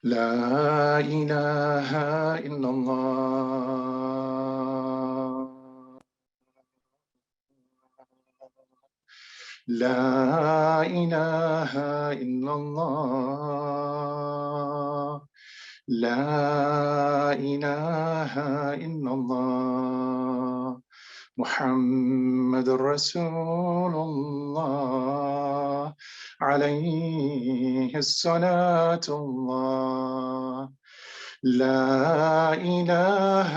لا إله إلا الله لا إله إلا الله لا إله إلا الله محمد رسول الله عليه الصلاة الله لا إله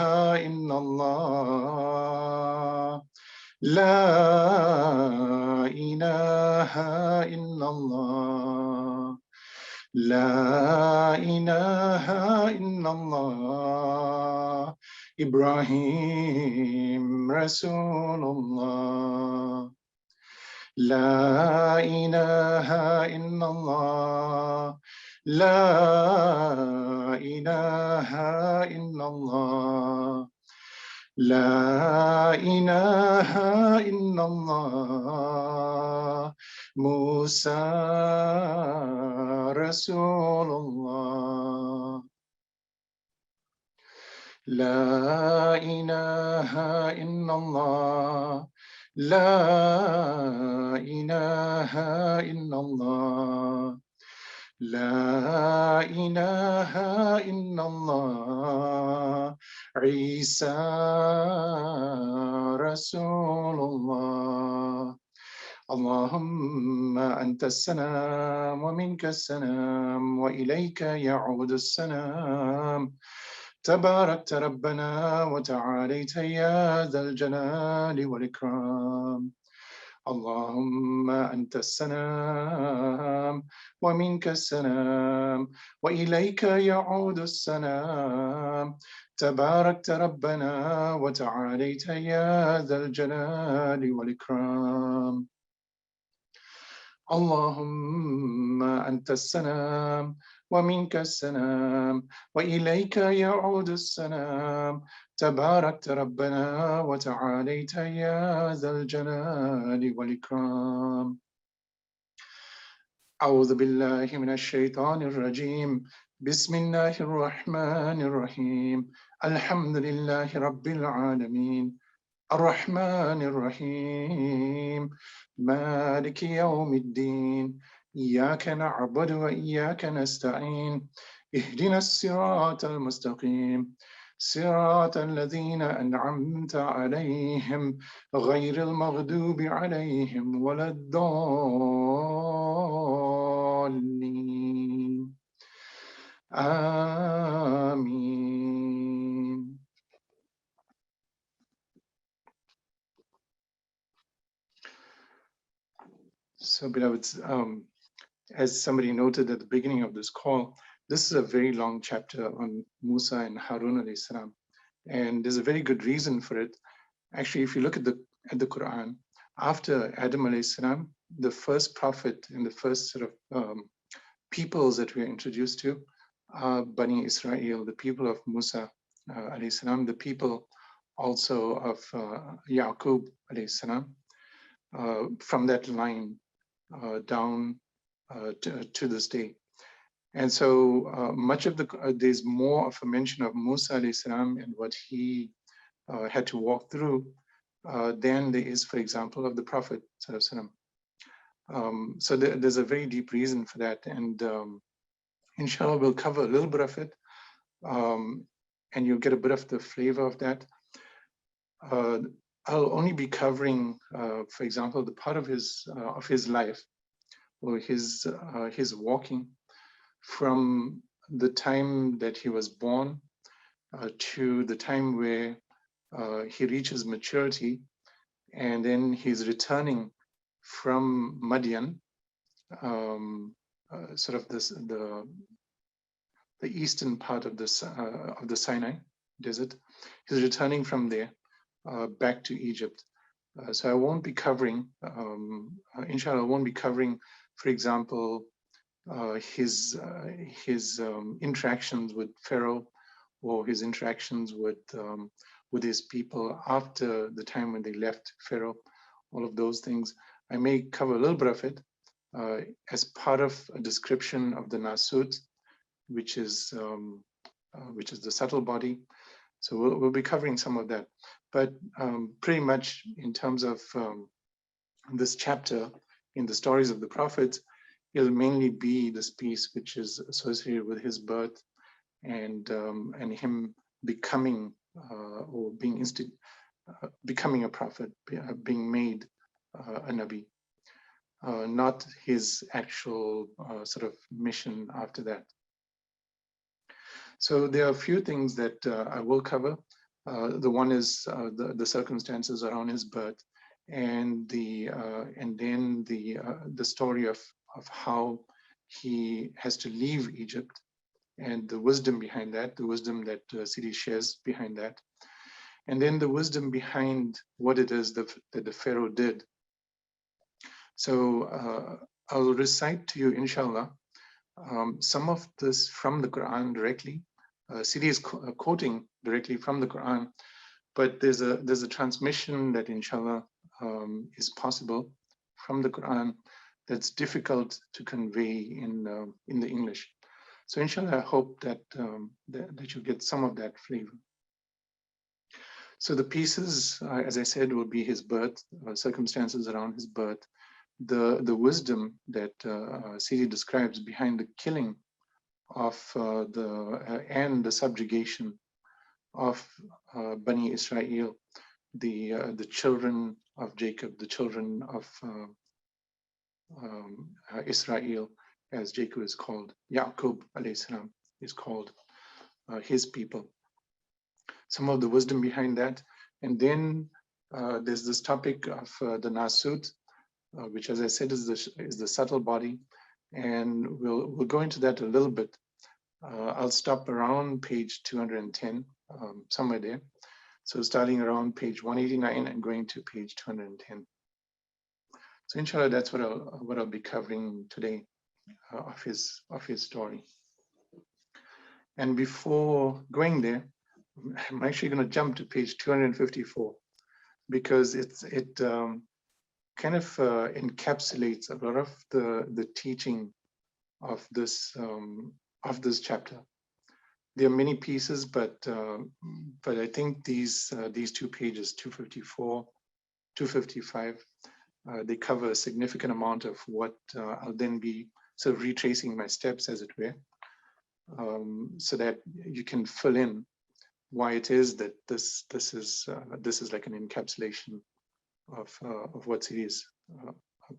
إلا الله لا إله إلا الله لا إله إلا الله إبراهيم رسول الله لا إله إلا الله لا إله إلا الله لا إله إلا الله موسى رسول الله لا إله إلا الله لا إله إلا الله لا إله إلا الله عيسى رسول الله اللهم أنت السلام ومنك السلام وإليك يعود السلام تباركت ربنا وتعاليت يا ذا الجلال والإكرام اللهم أنت السلام ومنك السلام وإليك يعود السلام تباركت ربنا وتعاليت يا ذا الجلال والإكرام اللهم أنت السلام ومنك السلام وإليك يعود السلام تباركت ربنا وتعاليت يا ذا الجلال والإكرام أعوذ بالله من الشيطان الرجيم بسم الله الرحمن الرحيم الحمد لله رب العالمين الرحمن الرحيم مالك يوم الدين إياك نعبد وإياك نستعين اهدنا الصراط المستقيم صراط الذين أنعمت عليهم غير المغضوب عليهم ولا الضالين آمين. So, beloveds, as somebody noted at the beginning of this call, this is a very long chapter on Musa and Harun alayhi salam, and there's a very good reason for it. Actually, if you look at the Quran, after Adam alayhi salam, the first prophet and the first sort of peoples that we are introduced to are Bani Israel, the people of Musa alayhi salam, the people also of Yaqub alayhi salam. From that line down to this day. And so much of there's more of a mention of Musa alayhi salam and what he had to walk through than there is, for example, of the Prophet sallallahu alaihi wasallam. So there's a very deep reason for that. And inshallah, we'll cover a little bit of it. And you'll get a bit of the flavor of that. I'll only be covering, for example, the part of his life, or his walking from the time that he was born to the time where he reaches maturity, and then he's returning from Madian, sort of the eastern part of the Sinai desert. He's returning from there back to Egypt. So I won't be covering, inshallah, I won't be covering, for example, his interactions with Pharaoh, or his interactions with his people after the time when they left Pharaoh, all of those things. I may cover a little bit of it as part of a description of the Nasut, which is the subtle body. So we'll be covering some of that. But pretty much in terms of this chapter, in the stories of the prophets, it'll mainly be this piece which is associated with his birth and him becoming or being becoming a prophet, being made a Nabi, not his actual sort of mission after that. So there are a few things that I will cover. The one is the circumstances around his birth, and then the story of how he has to leave Egypt, and the wisdom behind that, the wisdom that Sidi shares behind that, and then the wisdom behind what it is that the Pharaoh did. So I'll recite to you, inshallah, some of this from the Quran directly. Sidi is quoting directly from the Quran, but there's a transmission that inshallah is possible from the Quran that's difficult to convey in the English. So inshallah, I hope that that you get some of that flavor. So the pieces, as I said, will be his birth, circumstances around his birth, the wisdom that Sidi describes behind the killing of and the subjugation of Bani Israel, the children of Jacob, the children of Israel, as Jacob is called. Yaqub alayhi salam is called his people. Some of the wisdom behind that, and then there's this topic of the Nasut, which, as I said, is the subtle body, and we'll go into that a little bit. I'll stop around page 210, somewhere there. So starting around page 189 and going to page 210. So inshallah, that's what I'll be covering today of his story. And before going there, I'm actually going to jump to page 254 because it kind of encapsulates a lot of the teaching of this chapter. There are many pieces, but I think these two pages, 254, 255, they cover a significant amount of what I'll then be sort of retracing my steps, as it were, so that you can fill in why it is that this is like an encapsulation of what Sidi is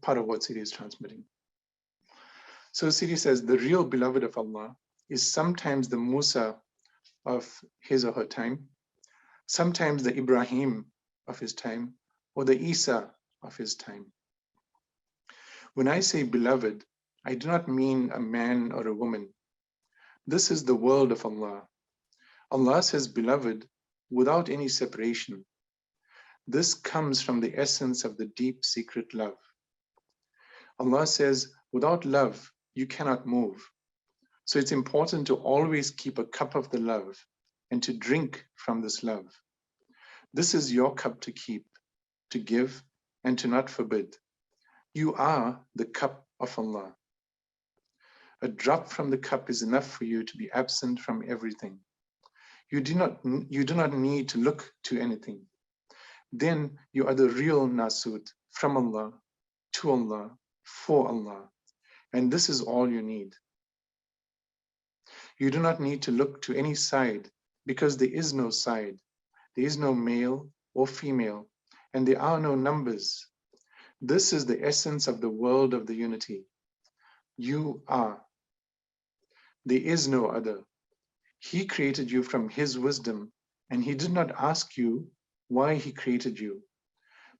part of what Sidi is transmitting. So Sidi says, the real beloved of Allah is sometimes the Musa of his or her time, sometimes the Ibrahim of his time, or the Isa of his time. When I say beloved, I do not mean a man or a woman. This is the world of Allah. Allah says beloved without any separation. This comes from the essence of the deep secret love. Allah says, without love, you cannot move. So it's important to always keep a cup of the love and to drink from this love. This is your cup to keep, to give, and to not forbid. You are the cup of Allah. A drop from the cup is enough for you to be absent from everything. You do not need to look to anything. Then you are the real Nasut, from Allah, to Allah, for Allah. And this is all you need. You do not need to look to any side because there is no side. There is no male or female, and there are no numbers. This is the essence of the world of the unity. You are. There is no other. He created you from his wisdom, and he did not ask you why he created you,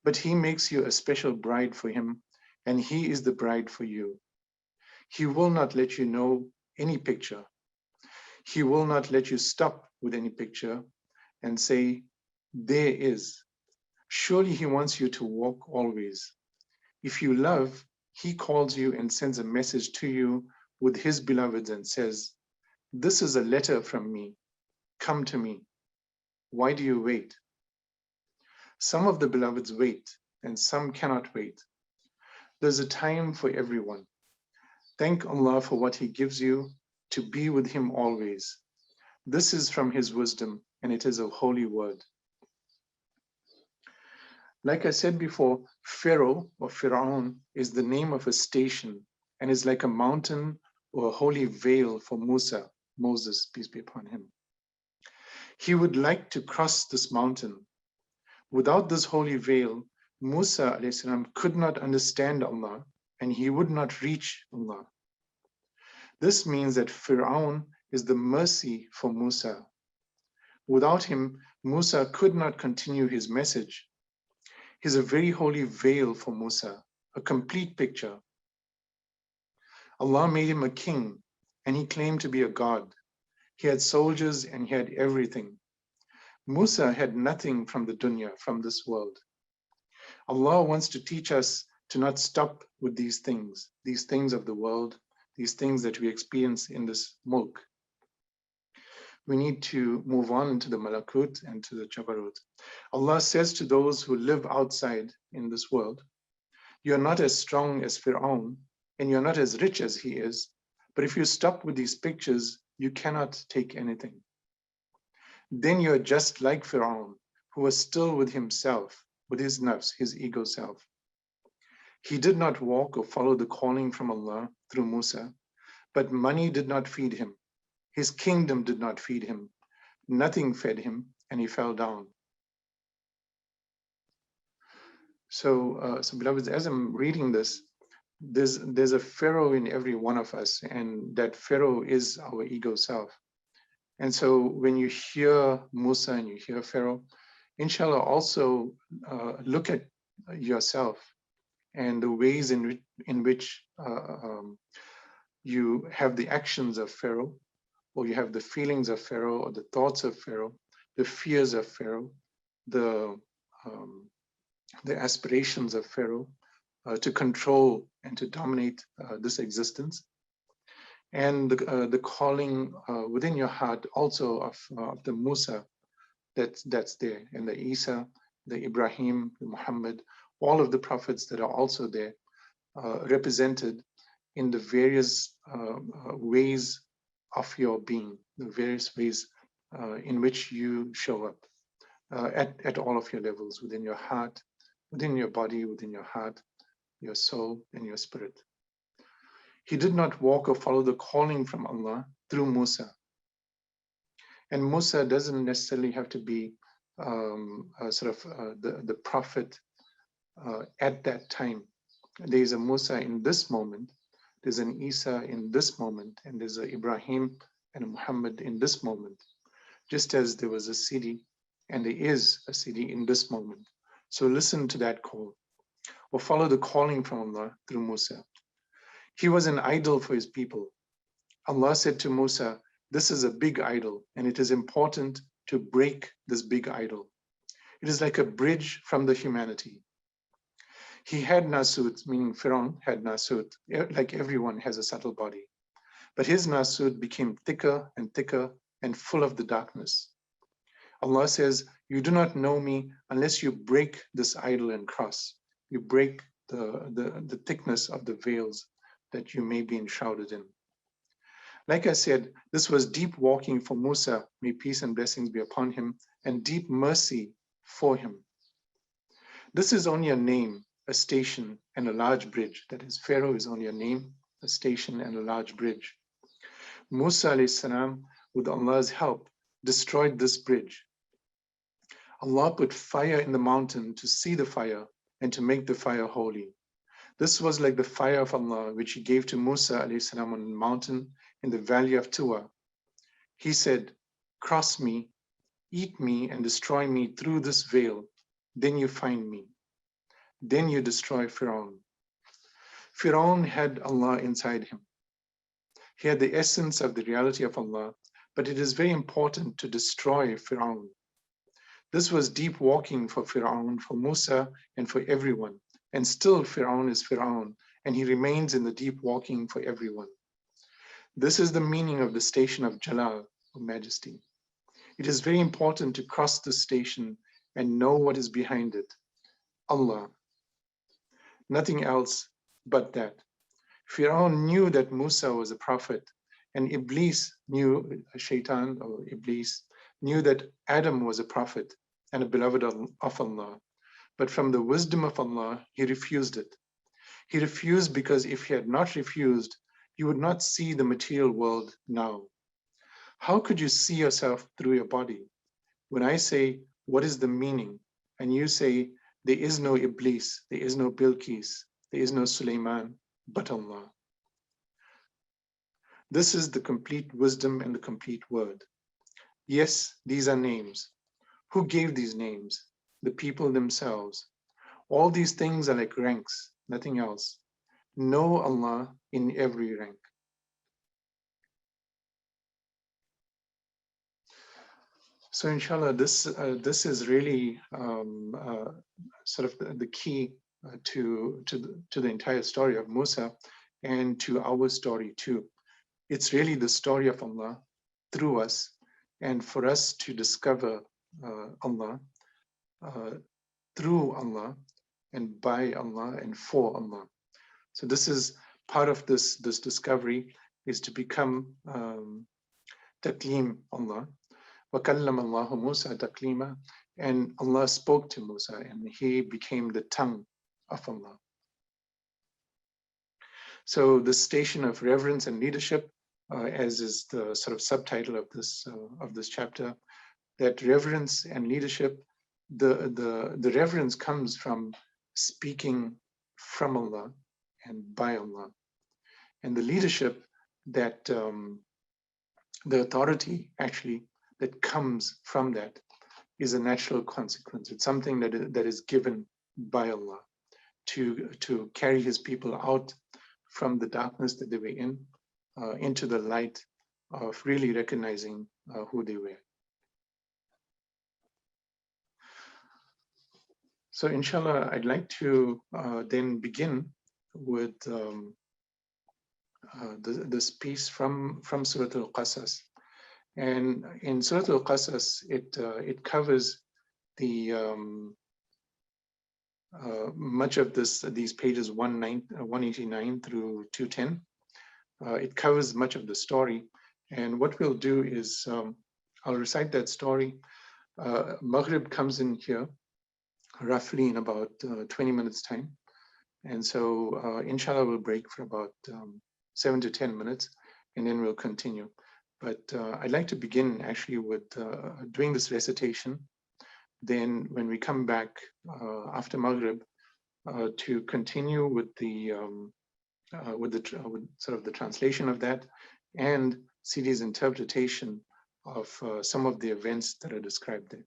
but he makes you a special bride for him, and he is the bride for you. He will not let you know any picture. He will not let you stop with any picture and say, there is. Surely he wants you to walk always. If you love, he calls you and sends a message to you with his beloveds and says, this is a letter from me. Come to me. Why do you wait? Some of the beloveds wait and some cannot wait. There's a time for everyone. Thank Allah for what he gives you to be with him always. This is from his wisdom, and it is a holy word. Like I said before, Pharaoh or Firaun is the name of a station and is like a mountain or a holy veil for Musa, Moses, peace be upon him. He would like to cross this mountain. Without this holy veil, Musa a.s. could not understand Allah and he would not reach Allah. This means that Firaun is the mercy for Musa. Without him, Musa could not continue his message. He's a very holy veil for Musa, a complete picture. Allah made him a king and he claimed to be a god. He had soldiers and he had everything. Musa had nothing from the dunya, from this world. Allah wants to teach us to not stop with these things of the world, these things that we experience in this mulk. We need to move on to the malakut and to the jabarut. Allah says to those who live outside in this world, you're not as strong as Fir'aun and you're not as rich as he is, but if you stop with these pictures, you cannot take anything. Then you're just like Fir'aun, who was still with himself, with his nafs, his ego self. He did not walk or follow the calling from Allah through Musa, but money did not feed him. His kingdom did not feed him. Nothing fed him, and he fell down. So beloveds, as I'm reading this, there's a Pharaoh in every one of us, and that Pharaoh is our ego self. And so when you hear Musa and you hear Pharaoh, inshallah, also look at yourself and the ways in which you have the actions of Pharaoh, or you have the feelings of Pharaoh, or the thoughts of Pharaoh, the fears of Pharaoh, the aspirations of Pharaoh to control and to dominate this existence, and the calling within your heart also of the Musa that's there, and the Isa, the Ibrahim, the Muhammad, all of the prophets that are also there, represented in the various ways of your being, the various ways in which you show up at all of your levels, within your heart, within your body, within your heart, your soul, and your spirit. He did not walk or follow the calling from Allah through Musa. And Musa doesn't necessarily have to be the prophet at that time. There is a Musa in this moment, there's an Isa in this moment, and there's an Ibrahim and a Muhammad in this moment, just as there was a Sidi and there is a Sidi in this moment. So listen to that call, or follow the calling from Allah through Musa. He was an idol for his people. Allah said to Musa, this is a big idol, and it is important to break this big idol. It is like a bridge from the humanity. He had nasut, meaning Firaun had nasut, like everyone has a subtle body. But his nasut became thicker and full of the darkness. Allah says, you do not know me unless you break this idol and cross. You break the thickness of the veils that you may be enshrouded in. Like I said, this was deep walking for Musa, may peace and blessings be upon him, and deep mercy for him. This is only a name, a station, and a large bridge. That is, Pharaoh is only a name, a station, and a large bridge. Musa alayhi salam, with Allah's help, destroyed this bridge. Allah put fire in the mountain to see the fire and to make the fire holy. This was like the fire of Allah, which he gave to Musa alayhi salam on the mountain in the valley of Tuwa. He said, cross me, eat me, and destroy me through this veil. Then you find me. Then you destroy Firaun. Firaun had Allah inside him. He had the essence of the reality of Allah, but it is very important to destroy Firaun. This was deep walking for Firaun, for Musa, and for everyone. And still Firaun is Firaun, and he remains in the deep walking for everyone. This is the meaning of the station of Jalal, of majesty. It is very important to cross the station and know what is behind it. Allah. Nothing else but that. Firaun knew that Musa was a prophet, And Iblis knew, Shaitan or Iblis knew that Adam was a prophet and a beloved of Allah. But from the wisdom of Allah, he refused it. He refused because if he had not refused, you would not see the material world now. How could you see yourself through your body? When I say, what is the meaning? And you say, there is no Iblis, there is no Bilqis, there is no Sulaiman, but Allah. This is the complete wisdom and the complete word. Yes, these are names. Who gave these names? The people themselves. All these things are like ranks, nothing else. Know Allah in every rank. So inshallah, this is really sort of the key to the entire story of Musa and to our story too. It's really the story of Allah through us, and for us to discover Allah through Allah and by Allah and for Allah. So this is part of this discovery, is to become taqlim Allah. وَكَلَّمَ اللَّهُ مُوسَى تَكْلِيمًا, and Allah spoke to Musa and he became the tongue of Allah. So the station of reverence and leadership, as is the sort of subtitle of this chapter, that reverence and leadership, the reverence comes from speaking from Allah and by Allah, and the leadership, that the authority actually that comes from that is a natural consequence. It's something that is given by Allah to carry his people out from the darkness that they were in into the light of really recognizing who they were. So inshallah, I'd like to then begin with this piece from Surah Al-Qasas. And in Surah Al-Qasas, it covers the much of these pages 189 through 210. It covers much of the story. And what we'll do is I'll recite that story. Maghrib comes in here roughly in about 20 minutes time. And so inshallah, we'll break for about 7 to 10 minutes, and then we'll continue. But I'd like to begin actually with doing this recitation. Then when we come back after Maghrib to continue with the sort of the translation of that and Sidi's interpretation of some of the events that are described there.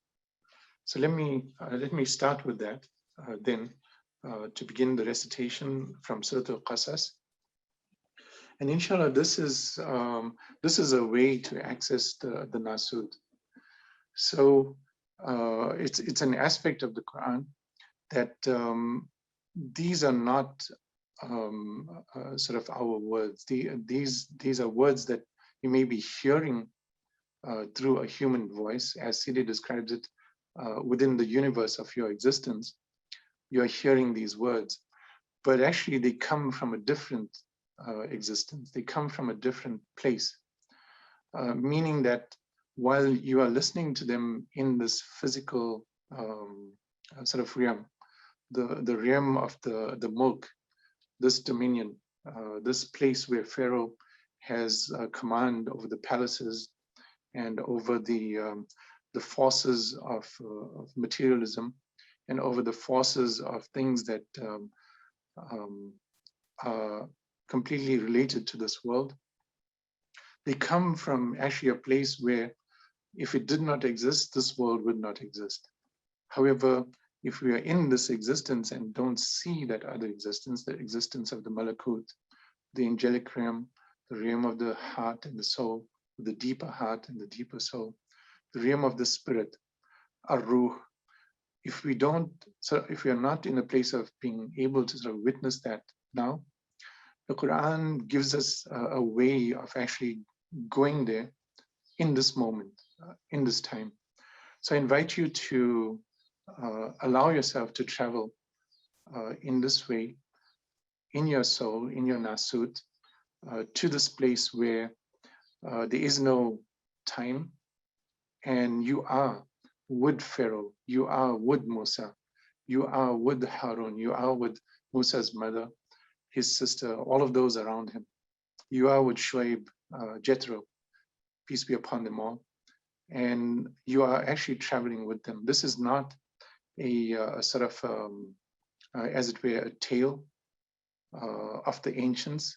So let me start with that then to begin the recitation from Surah Al-Qasas. And inshallah, this is a way to access the Nasud. So it's an aspect of the Quran that these are not sort of our words. These are words that you may be hearing through a human voice, as Sidi describes it, within the universe of your existence. You're hearing these words, but actually they come from a different existence. They come from a different place, meaning that while you are listening to them in this physical sort of realm, the realm of the mulk, this dominion, this place where Pharaoh has command over the palaces and over the forces of materialism and over the forces of things that are completely related to this world. They come from actually a place where if it did not exist, this world would not exist. However, if we are in this existence and don't see that other existence, the existence of the malakut, the angelic realm, the realm of the heart and the soul, the deeper heart and the deeper soul, the realm of the spirit, ar-ruh, if we are not in a place of being able to sort of witness that now, the Quran gives us a way of actually going there in this moment, in this time. So I invite you to allow yourself to travel in this way, in your soul, in your nasut, to this place where There is no time, and you are with Pharaoh, you are with Musa, you are with Harun, you are with Musa's mother, his sister, all of those around him. You are with Shuaib, Jethro, peace be upon them all, and you are actually traveling with them. This is not a sort of, as it were, a tale of the ancients.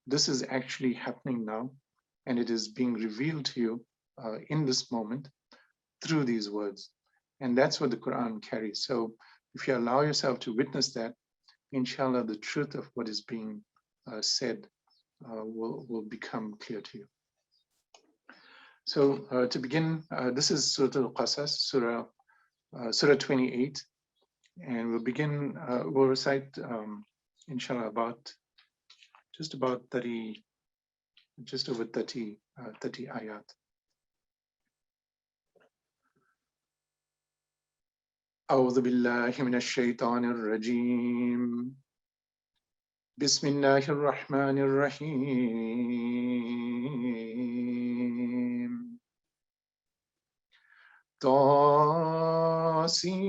This is actually happening now, and it is being revealed to you in this moment through these words. And that's what the Quran carries. So if you allow yourself to witness that, inshallah, the truth of what is being said will become clear to you. So to begin, this is Surah Al-Qasas, Surah 28, and we'll begin, we'll recite, inshallah, just about 30, just over 30 ayat. أعوذ بالله من الشيطان الرجيم بسم الله الرحمن الرحيم طاسين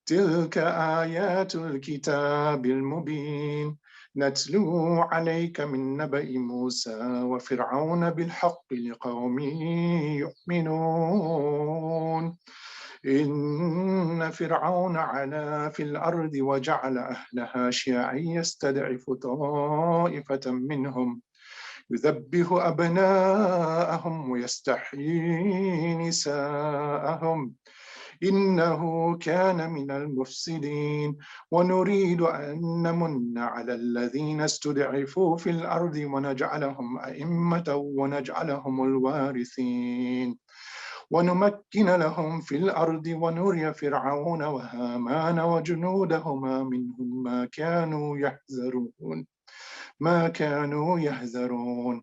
تلك آيات الكتاب المبين نتلو عليك من نبأ موسى وفرعون بالحق لقوم يؤمنون إن فرعون علا في الأرض وجعل أهلها شيعا يستضعف طائفة منهم يذبح أبناءهم ويستحيي نساءهم إنه كان من المفسدين ونريد أن نمن على الذين استضعفوا في الأرض ونجعلهم أئمة ونجعلهم الوارثين ونمكن لهم في الأرض ونري فرعون وهامان وجنودهما منهم ما كانوا يحذرون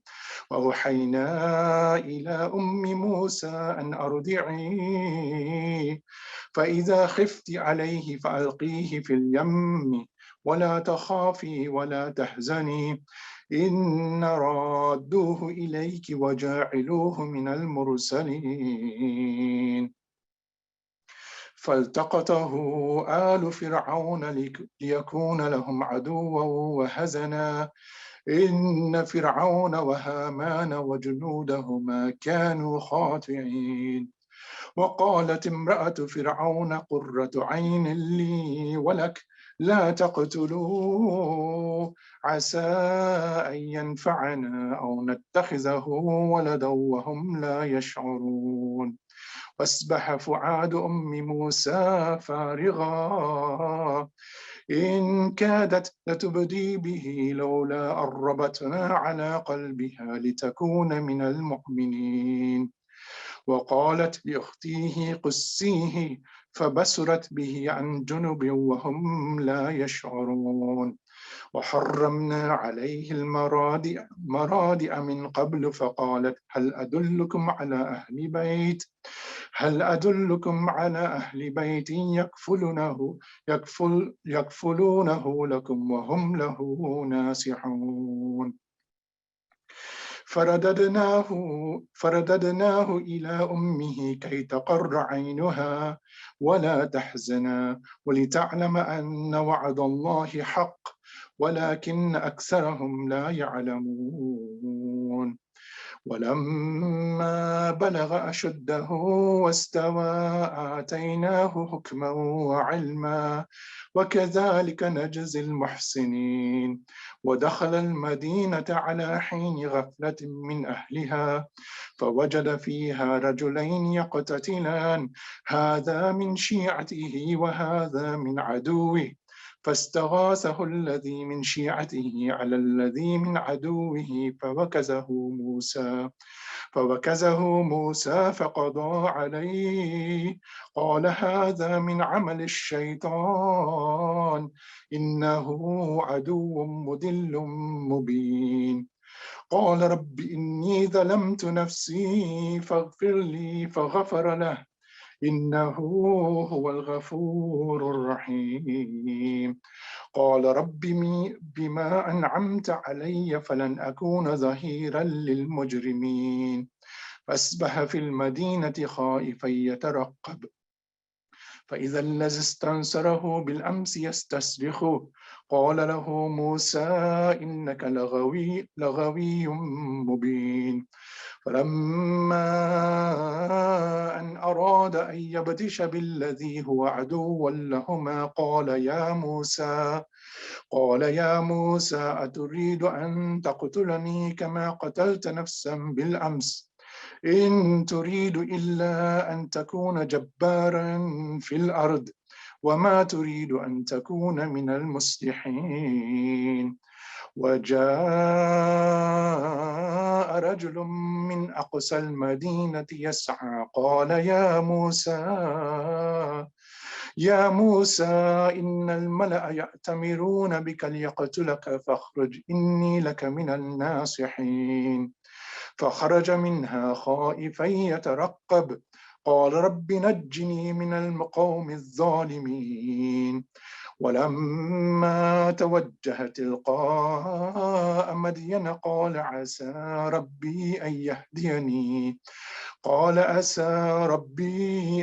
وأوحينا إلى أم موسى أن أرضعيه فإذا خفت عليه فألقيه في اليم ولا تخافي ولا تحزني إن رادوه إليك وجاعلوه من المرسلين فالتقطه آل فرعون ليكون لهم عدوا وهزنا إن فرعون وهامان وجنودهما كانوا خاطئين وقالت امرأة فرعون قرة عين لي ولك لا تقتلوه عسى أن ينفعنا أو نتخذه ولدا وهم لا يشعرون وأصبح فؤاد أم موسى فارغا إن كادت لتبدي به لولا أن ربطنا على قلبها لتكون من المؤمنين وقالت لأختيه قسيه فبصرت به عن جنب وهم لا يشعرون وحرمنا عليه المراضع من قبل فقالت هل أدلكم على أهل بيت يكفلونه لكم وهم له ناصحون فرددناه إلى أمه كي تقر عينها ولا تحزنا ولتعلم أن وعد الله حق ولكن أكثرهم لا يعلمون ولما بلغ أشده واستوى آتيناه حكما وعلما وكذلك نجزي المحسنين ودخل المدينة على حين غفلة من أهلها فوجد فيها رجلين يقتتلان هذا من شيعته وهذا من عدوه فاستغاثه الذي من شيعته على الذي من عدوه فوكزه موسى فقضى عليه قال هذا من عمل الشيطان إنه عدو مضل مبين قال رب إني ظلمت نفسي فاغفر لي فغفر له إنه هو الغفور الرحيم. قال رب بما أنعمت علي فلن أكون ظهيرا للمجرمين. فأصبح في المدينة خائفا يترقب، فإذا الذي استنصره بالأمس يستصرخه. قال له موسى إنك لغوي مبين. فلما أن أراد أن يبطش بالذي هو عدو لهما قال يا موسى أتريد أن تقتلني كما قتلت نفسا بالأمس؟ إن تريد إلا أن تكون جبارا في الأرض وما تريد أن تكون من المصلحين. وجاء رجل من أقصى المدينة يسعى قال يا موسى إن الملأ يأتمرون بك ليقتلك فاخرج إني لك من الناصحين. فخرج منها خائفا يترقب قال رب نجني من القوم الظالمين. ولما توجه تلقاء مدين قال عسى ربي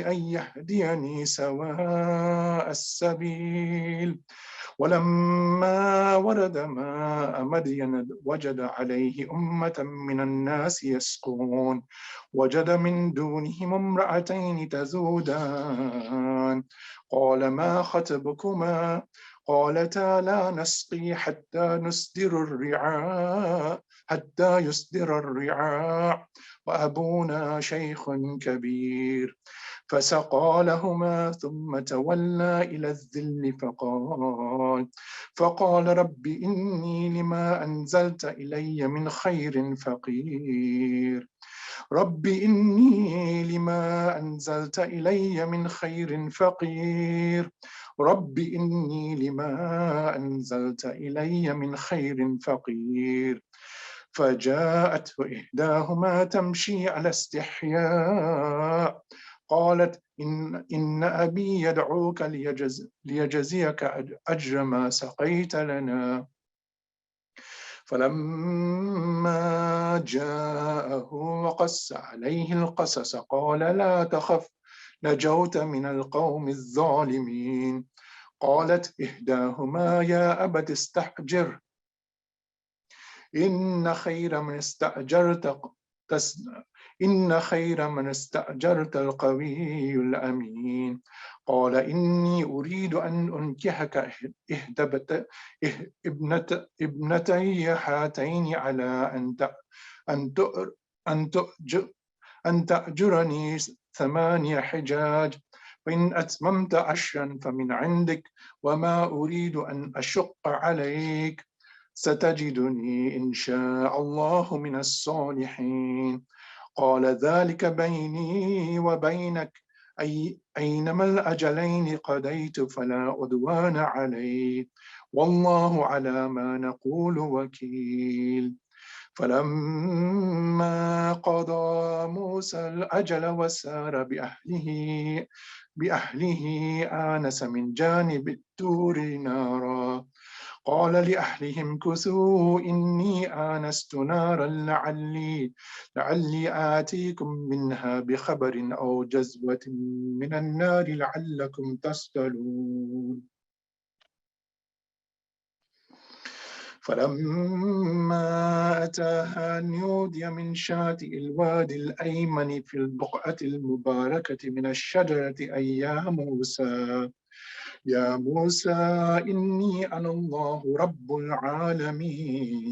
أن يهديني سواء السبيل. ولما ورد ماء مدين وجد عليه أمة من الناس يسقون، وجد من دونهم امرأتين تذودان. قال ما خطبكما؟ قالتا لا نسقي حتى يصدر الرعاء وأبونا شيخ كبير. فسقى لهما ثم تولى إلى الذل فقال رب إني لما أنزلت إلي من خير فقير. رب إني لما أنزلت إلي من خير فقير. رب إني لما أنزلت إلي من خير فقير. فجاءته إحداهما تمشي على استحياء قالت إن أبي يدعوك ليجزيك أجر ما سقيت لنا. فلما جاءه وقص عليه القصص قال لا تخف نجوت من القوم الظالمين. قالت إحداهما يا أبت استأجره إن خير من استأجرت القوي الأمين. قال إني أريد أن أنكحك ابنتي هاتين على أن أن تأجرني 8 حجاج، فإن أتممت 10 فمن عندك، وما أريد أن أشق عليك، ستجدني إن شاء الله من الصالحين. قال ذلك بيني وبينك أينما الأجلين قضيت فلا عدوان علي والله على ما نقول وكيل. فلما قضى موسى الأجل وسار بأهله آنس من جانب الطور نارا قال لأهلهم كثوا إني آنست نارا لعلي آتيكم منها بخبر أو جزوة من النار لعلكم تصطلون. فلما أتاها نودي من شاطئ الوادي الأيمن في البقعة المباركة من الشجرة أي يا موسى إني أنا الله رب العالمين.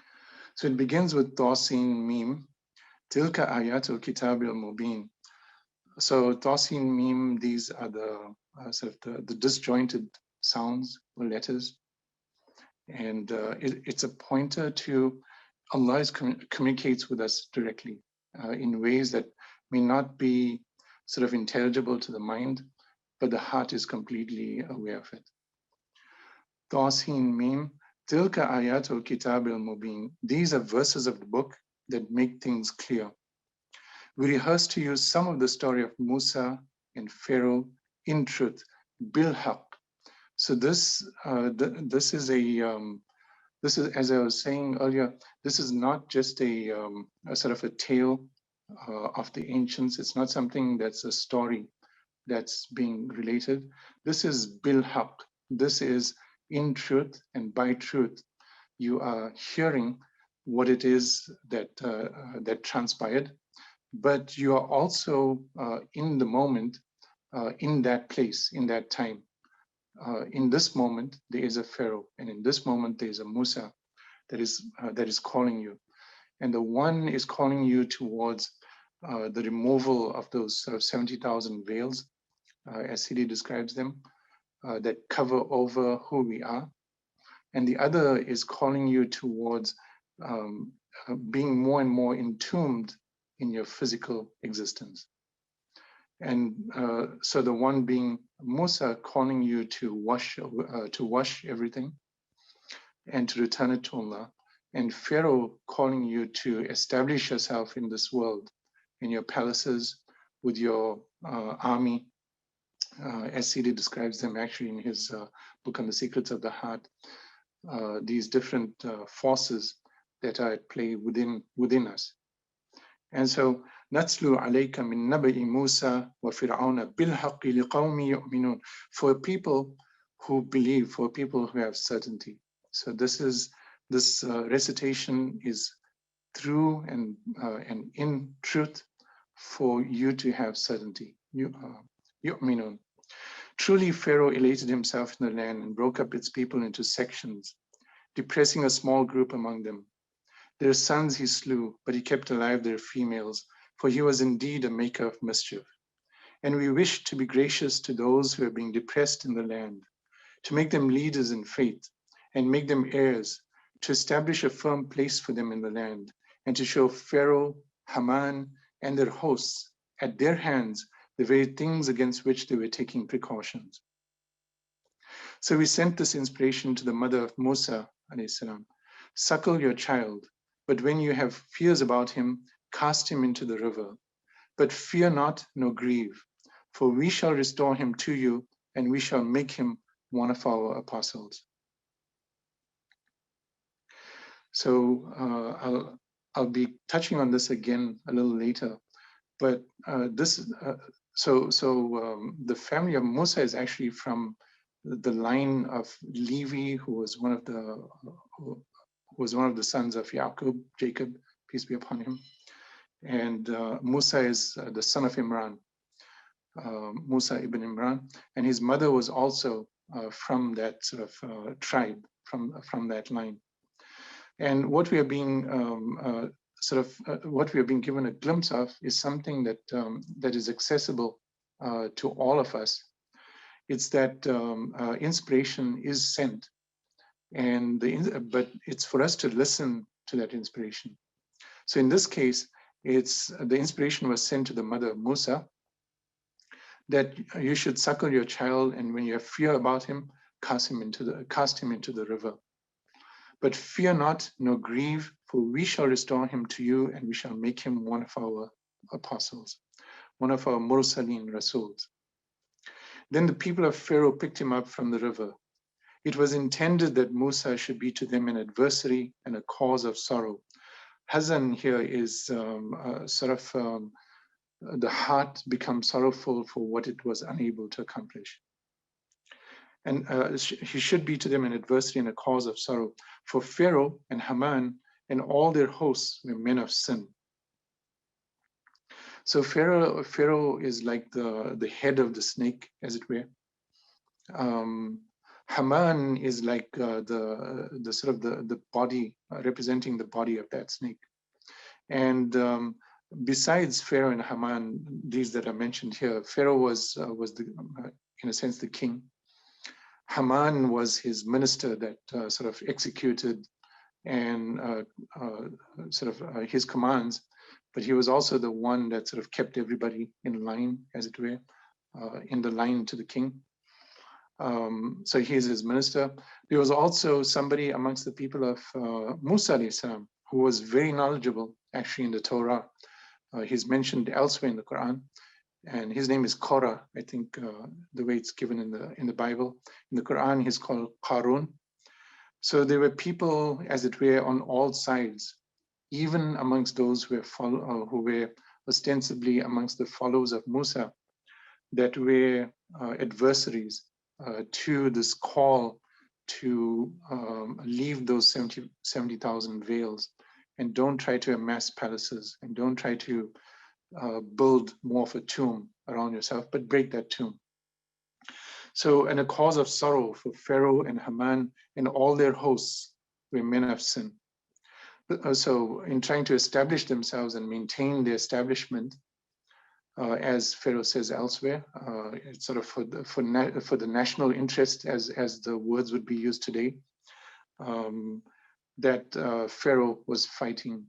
So it begins with Tasin Mim, Tilka Ayatul Kitab al-Mubin. So Tasin Mim, these are the sort of the disjointed sounds or letters. And it's a pointer to Allah communicates with us directly in ways that may not be sort of intelligible to the mind, but the heart is completely aware of it. Tasin Mim, Tilka Ayatul Kitab al-Mubin. These are verses of the book that make things clear. We rehearse to you some of the story of Musa and Pharaoh in truth, bil haq. So this is this is, as I was saying earlier, this is not just a sort of a tale of the ancients. It's not something that's a story that's being related. This is bil haq. This is in truth and by truth. You are hearing what it is that that transpired, but you are also in the moment, in that place, in that time. In this moment, there is a Pharaoh, and in this moment, there is a Musa that is calling you, and the one is calling you towards the removal of those sort of 70,000 veils, as CD describes them, that cover over who we are, and the other is calling you towards being more and more entombed in your physical existence. And so the one being Musa calling you to wash everything and to return it to Allah, and Pharaoh calling you to establish yourself in this world, in your palaces, with your army, as CD describes them actually in his book on the secrets of the heart, these different forces that are at play within us. And so, نَتْلُو عَلَيْكَ مِن نَبَإِ مُوسَى وَفِرْعَوْنَ بِالْحَقِّ لِقَوْمِ يُؤْمِنُونَ. For people who believe, for people who have certainty. So this recitation is through and in truth for you to have certainty. يُؤْمِنُونَ. Truly, Pharaoh elated himself in the land and broke up its people into sections, depressing a small group among them. Their sons he slew, but he kept alive their females, for he was indeed a maker of mischief. And we wish to be gracious to those who are being depressed in the land, to make them leaders in faith, and make them heirs, to establish a firm place for them in the land, and to show Pharaoh, Haman, and their hosts at their hands the very things against which they were taking precautions. So we sent this inspiration to the mother of Musa, alayhi salam. Suckle your child, but when you have fears about him, cast him into the river. But fear not, nor grieve, for we shall restore him to you, and we shall make him one of our apostles. So I'll be touching on this again a little later, but the family of Musa is actually from the line of Levi, who was one of the sons of Jacob, peace be upon him. And Musa is the son of Imran, Musa ibn Imran, and his mother was also from that sort of tribe, from that line. And what we are being what we are being given a glimpse of is something that that is accessible to all of us. It's that inspiration is sent, and but it's for us to listen to that inspiration. So in this case, it's the inspiration was sent to the mother of Musa, that you should suckle your child, and when you have fear about him, cast him into the river. But fear not, nor grieve, for we shall restore him to you, and we shall make him one of our apostles, one of our Mursaleen Rasuls. Then the people of Pharaoh picked him up from the river. It was intended that Musa should be to them an adversary and a cause of sorrow. Hazan here is the heart becomes sorrowful for what it was unable to accomplish. And he should be to them an adversary and a cause of sorrow. For Pharaoh and Haman and all their hosts were men of sin. So Pharaoh is like the head of the snake, as it were. Haman is like the sort of the body, representing the body of that snake. And besides Pharaoh and Haman, these that are mentioned here, Pharaoh was the, in a sense, the king. Haman was his minister that sort of executed and his commands, but he was also the one that sort of kept everybody in line, as it were, in the line to the king. So he's his minister. There was also somebody amongst the people of Musa alayhi salam, who was very knowledgeable actually in the Torah. He's mentioned elsewhere in the Quran, and his name is Korah, I think, the way it's given in the Bible. In the Quran, he's called Harun. So there were people, as it were, on all sides, even amongst those who were ostensibly amongst the followers of Musa, that were adversaries to this call to leave those 70,000 veils and don't try to amass palaces and don't try to build more of a tomb around yourself, but break that tomb. So, and a cause of sorrow for Pharaoh and Haman and all their hosts were men of sin. So in trying to establish themselves and maintain their establishment, as Pharaoh says elsewhere, it's sort of for the national interest, as the words would be used today, that Pharaoh was fighting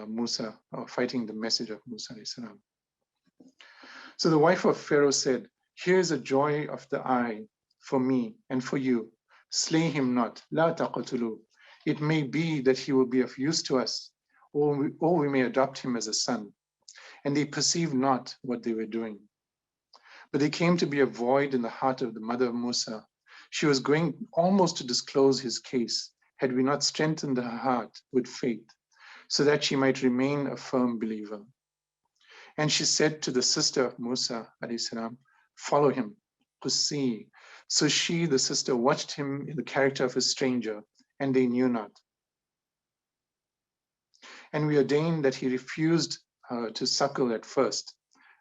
Musa, or fighting the message of Musa alayhi salam. So the wife of Pharaoh said, "Here's a joy of the eye for me and for you. Slay him not, la taqatulu. It may be that he will be of use to us, or we may adopt him as a son." And they perceived not what they were doing. But there came to be a void in the heart of the mother of Musa. She was going almost to disclose his case, had we not strengthened her heart with faith, so that she might remain a firm believer. And she said to the sister of Musa, alayhi salam, "Follow him, Qusi." So she, the sister, watched him in the character of a stranger, and they knew not. And we ordained that he refused to suckle at first,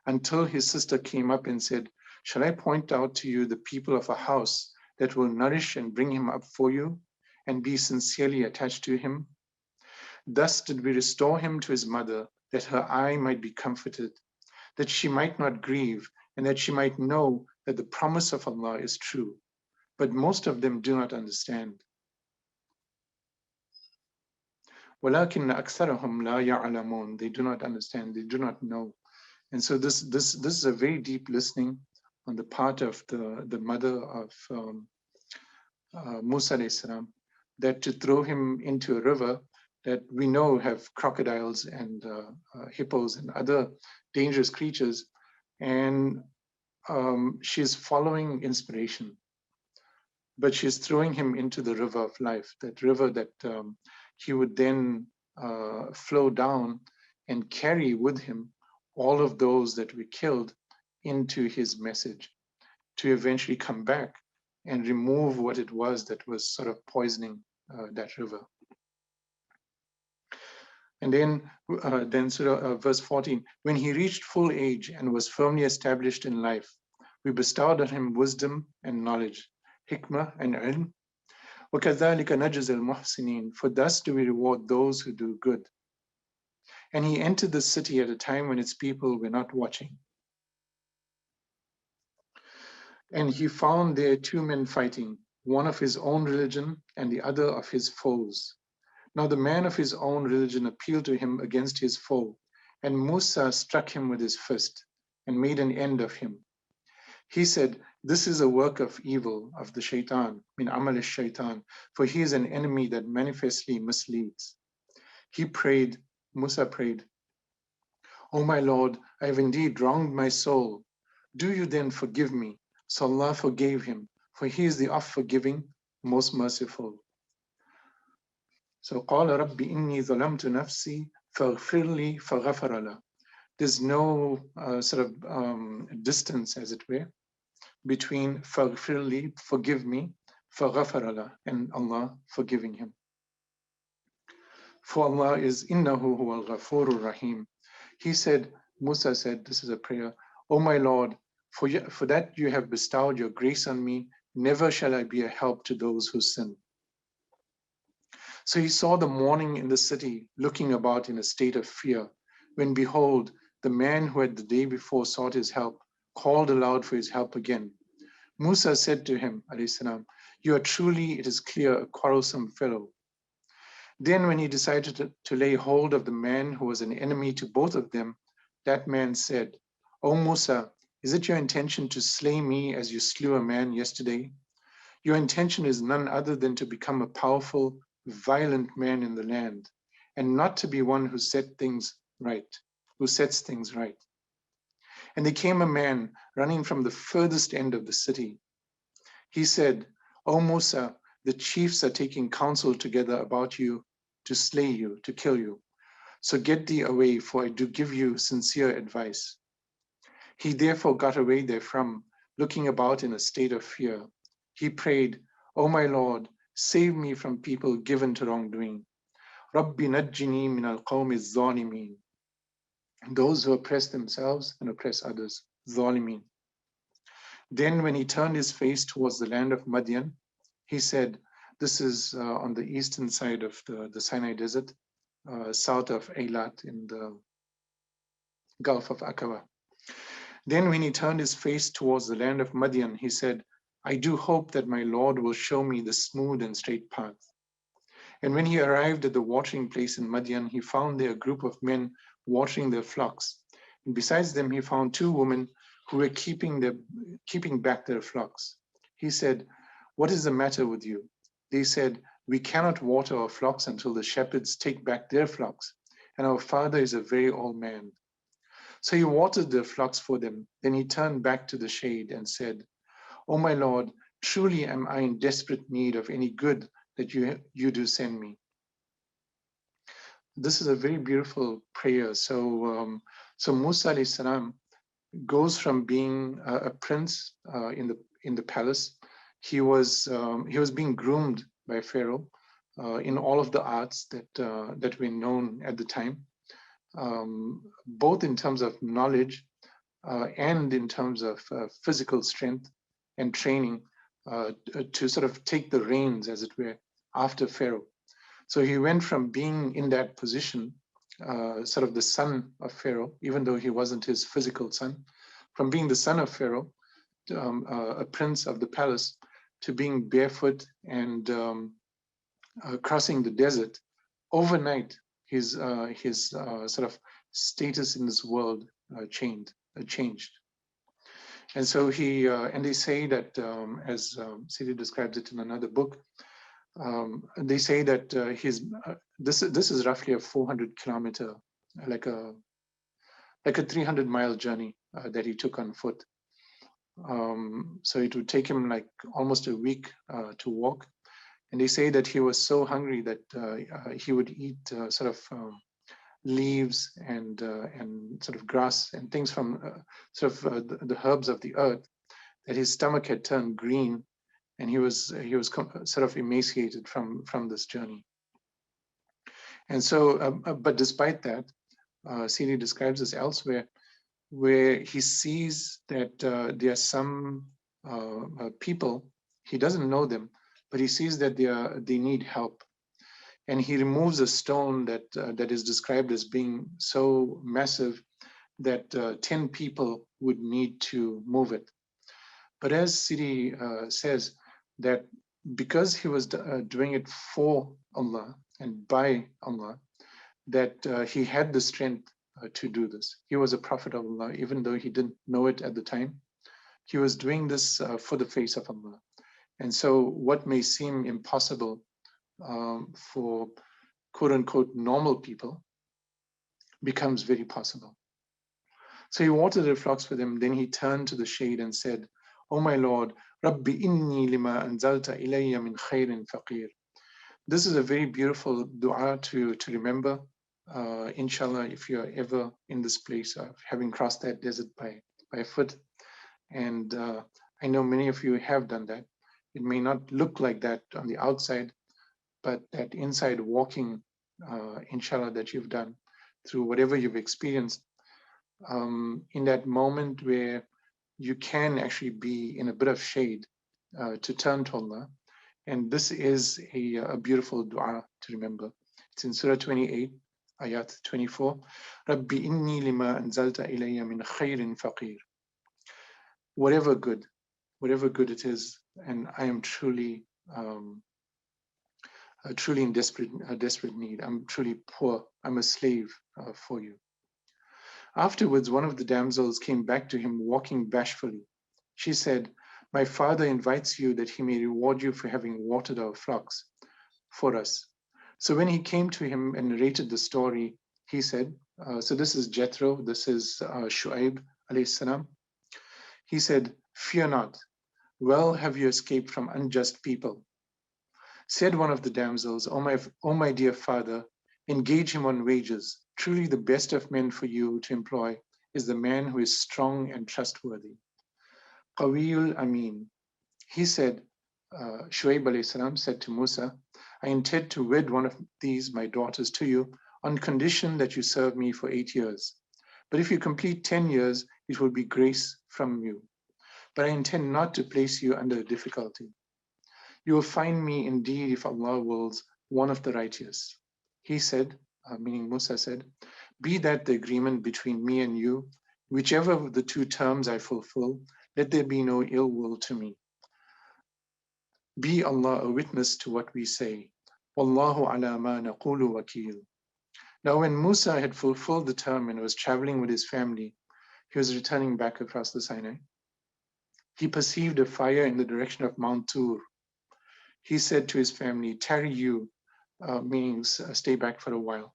until his sister came up and said, "Shall I point out to you the people of a house that will nourish and bring him up for you, and be sincerely attached to him?" Thus did we restore him to his mother, that her eye might be comforted, that she might not grieve, and that she might know that the promise of Allah is true. But most of them do not understand. وَلَكِنَّ أَكْثَرَهُمْ لَا يَعْلَمُونَ. They do not understand, they do not know. And so this is a very deep listening on the part of the mother of Musa alayhi salam, that to throw him into a river that we know have crocodiles and hippos and other dangerous creatures, and she's following inspiration, but she's throwing him into the river of life, that river that he would then flow down and carry with him all of those that were killed into his message, to eventually come back and remove what it was that was sort of poisoning that river. And then Surah verse 14, when he reached full age and was firmly established in life, we bestowed on him wisdom and knowledge, hikmah and ilm. وَكَذَلِكَ نَجْزِي الْمُحْسِنِينَ. For thus do we reward those who do good. And he entered the city at a time when its people were not watching. And he found there two men fighting, one of his own religion and the other of his foes. Now the man of his own religion appealed to him against his foe, and Musa struck him with his fist and made an end of him. He said, "This is a work of evil of the shaitan, min amal shaitan, for he is an enemy that manifestly misleads." He prayed, Musa prayed, "O my Lord, I have indeed wronged my soul. Do you then forgive me?" So Allah forgave him, for he is the oft-forgiving, most merciful. So قال رب إني ظلمت نفسي فاغفر لي فغفر له. There's no sort of distance, as it were, between فاغفر لي, forgive me, فغفر له, and Allah forgiving him. For Allah is إنه هو الغفور الرحيم. He said, Musa said, this is a prayer, "O my Lord, for that you have bestowed your grace on me, never shall I be a help to those who sin. So he saw the mourning in the city, looking about in a state of fear, when behold, the man who had the day before sought his help, called aloud for his help again. Musa said to him, alayhi salam, you are truly, it is clear, a quarrelsome fellow. Then when he decided to lay hold of the man who was an enemy to both of them, that man said, O Musa, is it your intention to slay me as you slew a man yesterday? Your intention is none other than to become a powerful, violent man in the land, and not to be one who sets things right. And there came a man running from the furthest end of the city. He said, O Musa, the chiefs are taking counsel together about you to slay you, to kill you. So get thee away, for I do give you sincere advice. He therefore got away therefrom, looking about in a state of fear. He prayed, O my Lord, save me from people given to wrongdoing. Rabbi najjini min al-qawmi az-zalimin. Those who oppress themselves and oppress others, zalimin. Then when he turned his face towards the land of Madian, he said, this is on the eastern side of the Sinai Desert, south of Eilat in the Gulf of Aqaba. Then when he turned his face towards the land of Madian, he said, I do hope that my Lord will show me the smooth and straight path. And when he arrived at the watering place in Madian, he found there a group of men watering their flocks. And besides them, he found two women who were keeping back their flocks. He said, what is the matter with you? They said, we cannot water our flocks until the shepherds take back their flocks, and our father is a very old man. So he watered their flocks for them. Then he turned back to the shade and said, O my Lord, truly am I in desperate need of any good that you do send me. This is a very beautiful prayer. So Musa alayhi salam goes from being a prince in the palace. He was being groomed by Pharaoh in all of the arts that were known at the time, both in terms of knowledge and in terms of physical strength and training to sort of take the reins, as it were, after Pharaoh. So he went from being in that position, sort of the son of Pharaoh, even though he wasn't his physical son, from being the son of Pharaoh, to, a prince of the palace, to being barefoot and crossing the desert. Overnight, his sort of status in this world changed. And so and they say that, as Sidi describes it in another book, they say that this is roughly a 400-kilometer, like a 300-mile journey that he took on foot. So it would take him like almost a week to walk. And they say that he was so hungry that he would eat sort of leaves and sort of grass and things from the herbs of the earth, that his stomach had turned green, and he was sort of emaciated from this journey. And so, but despite that, Sidi describes this elsewhere, where he sees that there are some people, he doesn't know them, but he sees that they need help. And he removes a stone that is described as being so massive that 10 people would need to move it. But as Sidi says, that because he was doing it for Allah and by Allah, that he had the strength to do this. He was a prophet of Allah, even though he didn't know it at the time. He was doing this for the face of Allah. And so what may seem impossible for quote unquote normal people becomes very possible. So he watered the flocks for them. Then he turned to the shade and said, "O my Lord, Rabbi inni lima anzalta ilayya min khairin faqir." This is a very beautiful dua to remember. Inshallah, if you're ever in this place of having crossed that desert by foot. And I know many of you have done that. It may not look like that on the outside, but that inside walking, inshallah, that you've done through whatever you've experienced, in that moment where you can actually be in a bit of shade, to turn to Allah. And this is a beautiful dua to remember. It's in Surah 28, Ayat 24. Rabbi inni lima anzalta ilayya min khairin faqir. Whatever good it is, and I am truly in desperate need. I'm truly poor. I'm a slave for you. Afterwards, one of the damsels came back to him walking bashfully. She said, my father invites you that he may reward you for having watered our flocks for us. So when he came to him and narrated the story, he said, so this is Jethro, this is Shu'aib alayhi salam. He said, fear not, well have you escaped from unjust people. Said one of the damsels, O my dear father, engage him on wages. Truly the best of men for you to employ is the man who is strong and trustworthy. Qawiyul Amin. He said, Shuaib alayhi salam said to Musa, I intend to wed one of these, my daughters, to you on condition that you serve me for 8 years. But if you complete 10 years, it will be grace from you. But I intend not to place you under difficulty. You will find me indeed, if Allah wills, one of the righteous. He said, meaning Musa said, be that the agreement between me and you, whichever of the two terms I fulfill, let there be no ill will to me. Be Allah a witness to what we say. Wallahu ala ma naqulu wakil. Now when Musa had fulfilled the term and was traveling with his family, he was returning back across the Sinai. He perceived a fire in the direction of Mount Tur. He said to his family, tarry you, meaning stay back for a while.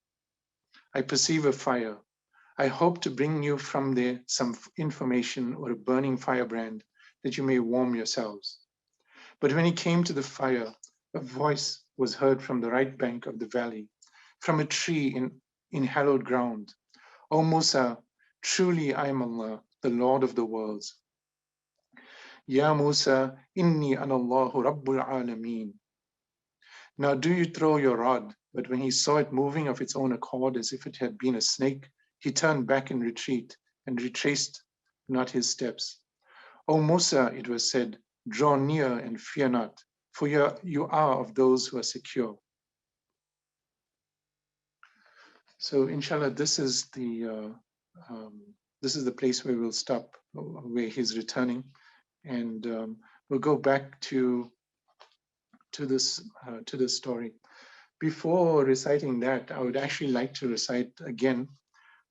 I perceive a fire. I hope to bring you from there some information or a burning firebrand that you may warm yourselves. But when he came to the fire, a voice was heard from the right bank of the valley, from a tree in hallowed ground. O Musa, truly I am Allah, the Lord of the worlds. Ya Musa, inni ana Allahu Rabbul Alameen. Now do you throw your rod? But when he saw it moving of its own accord as if it had been a snake, he turned back in retreat and retraced not his steps. O Musa, it was said, draw near and fear not, for you are of those who are secure. So inshallah, this is the place where we'll stop, where he's returning, and we'll go back to this story. Before reciting that, I would actually like to recite again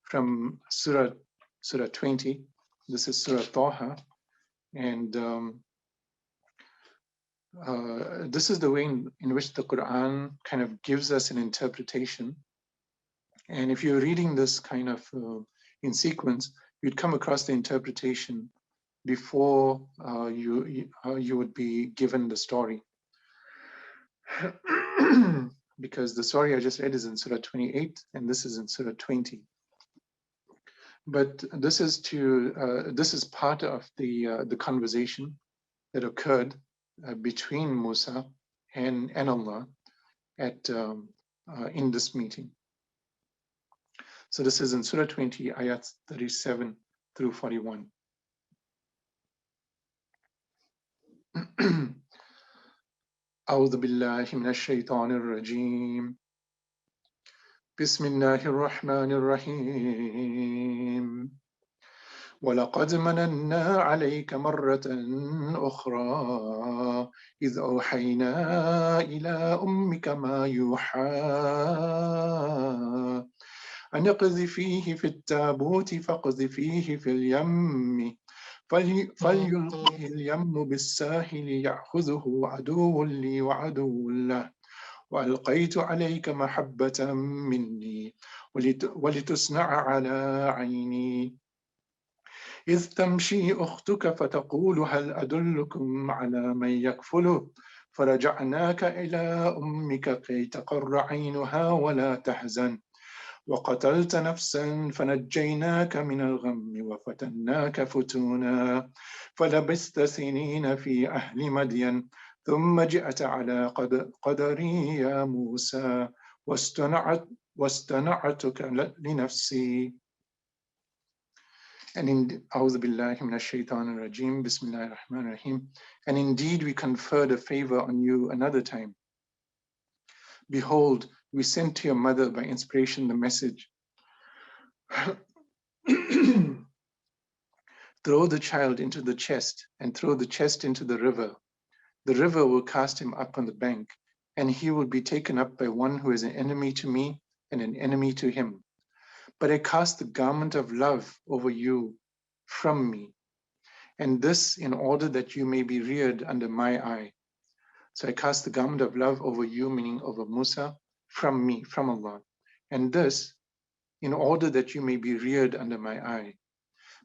from Surah 20. This is Surah Taha, and this is the way in which the Quran kind of gives us an interpretation. And if you're reading this kind of in sequence, you'd come across the interpretation before you would be given the story. Because the story I just read is in Surah 28, and this is in Surah 20. But this is part of the conversation that occurred between Musa and Allah in this meeting. So this is in Surah 20, ayats 37 through 41. أعوذ بالله من الشيطان الرجيم. بسم الله الرحمن الرحيم. ولقد مننا عليك مرة أخرى إذ أوحينا إلى أمك ما يوحى أن اقذفيه في التابوت فاقذفيه في اليم فليلقه اليم بالساحل يأخذه عدو لي وعدو له وألقيت عليك محبة مني ولتصنع على عيني إذ تمشي أختك فتقول هل أدلكم على من يكفله فرجعناك إلى أمك كي تقر عينها ولا تحزن وقتلت نفسا فنجيناك من الغم وفتناك فتونا فلبثت سنين في أهل مدين ثم جئت على قدري يا موسى واصطنعتك لنفسي. And in A'udhu billahi minash shaitanir rajim, Bismillahir Rahmanir Rahim. And indeed we conferred a favor on you another time. Behold, we sent to your mother by inspiration the message. Throw the child into the chest and throw the chest into the river. The river will cast him up on the bank, and he will be taken up by one who is an enemy to me and an enemy to him. But I cast the garment of love over you from me, and this in order that you may be reared under my eye. So I cast the garment of love over you, meaning over Musa, from me, from Allah. And this in order that you may be reared under my eye.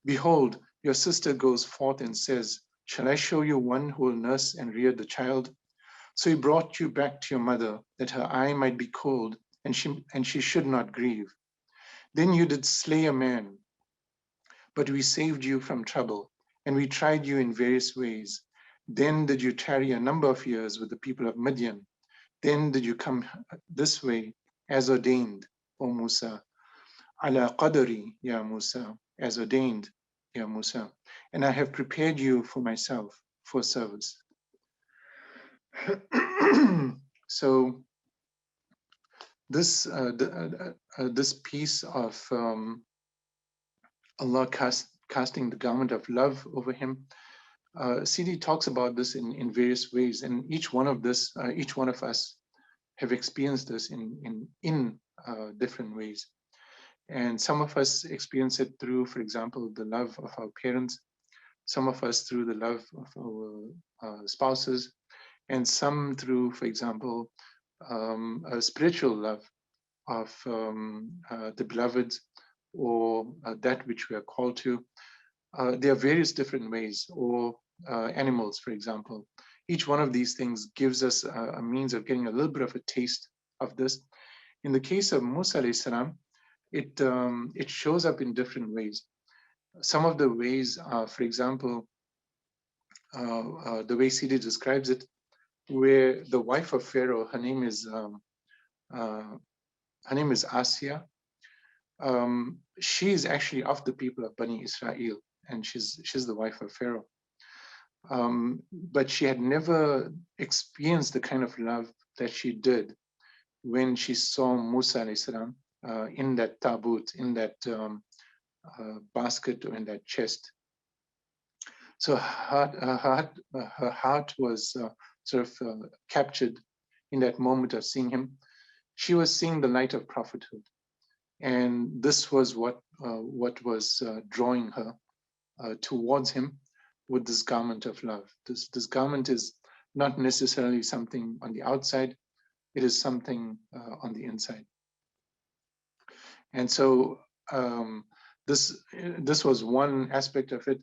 Behold, your sister goes forth and says, shall I show you one who will nurse and rear the child? So he brought you back to your mother, that her eye might be cold, and she should not grieve. Then you did slay a man, but we saved you from trouble, and we tried you in various ways. Then did you tarry a number of years with the people of Midian. Then did you come this way as ordained, O Musa. Ala qadari, ya Musa, as ordained, ya Musa. And I have prepared you for myself, for service. So this this piece of Allah casting the garment of love over him, CD talks about this in various ways, and each one of us have experienced this in different ways. And some of us experience it through, for example, the love of our parents, some of us through the love of our spouses, and some through, for example, a spiritual love of the beloved, or that which we are called to. There are various different ways, or animals, for example. Each one of these things gives us a means of getting a little bit of a taste of this. In the case of Musa alayhi salam, it shows up in different ways. Some of the ways are, for example, the way Sidi describes it, where the wife of Pharaoh, her name is Asya. She is actually of the people of Bani Israel, and she's the wife of Pharaoh. But she had never experienced the kind of love that she did when she saw Musa alayhi salam in that tabut, in that basket, or in that chest. So her heart was sort of captured in that moment of seeing him. She was seeing the light of prophethood, and this was what was drawing her towards him with this garment of love. This garment is not necessarily something on the outside; it is something on the inside. And so this was one aspect of it.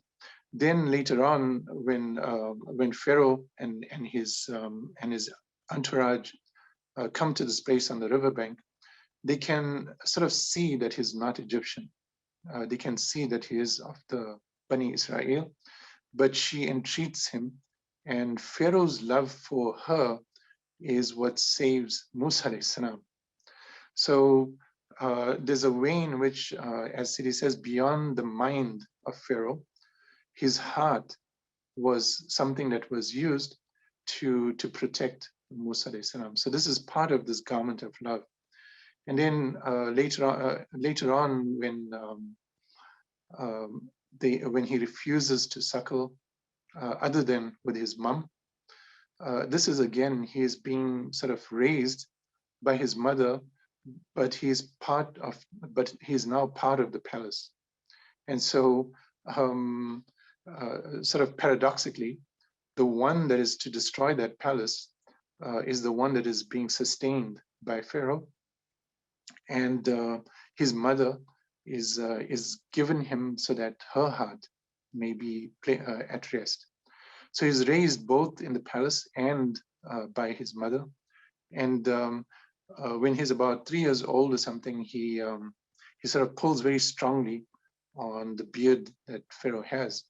Then later on, when Pharaoh and his entourage come to this place on the riverbank, they can sort of see that he's not Egyptian. They can see that he is of the Bani Israel, but she entreats him, and Pharaoh's love for her is what saves Musa alayhi salam. So there's a way in which, as Sidi says, beyond the mind of Pharaoh, his heart was something that was used to protect Musa alayhi salam. So this is part of this garment of love. And then later on, when he refuses to suckle, other than with his mom, this is again, he is being sort of raised by his mother, but he is now part of the palace. And so sort of paradoxically, the one that is to destroy that palace is the one that is being sustained by Pharaoh, and his mother is given him so that her heart may be at rest. So he's raised both in the palace and by his mother. And when he's about 3 years old or something, he sort of pulls very strongly on the beard that Pharaoh has.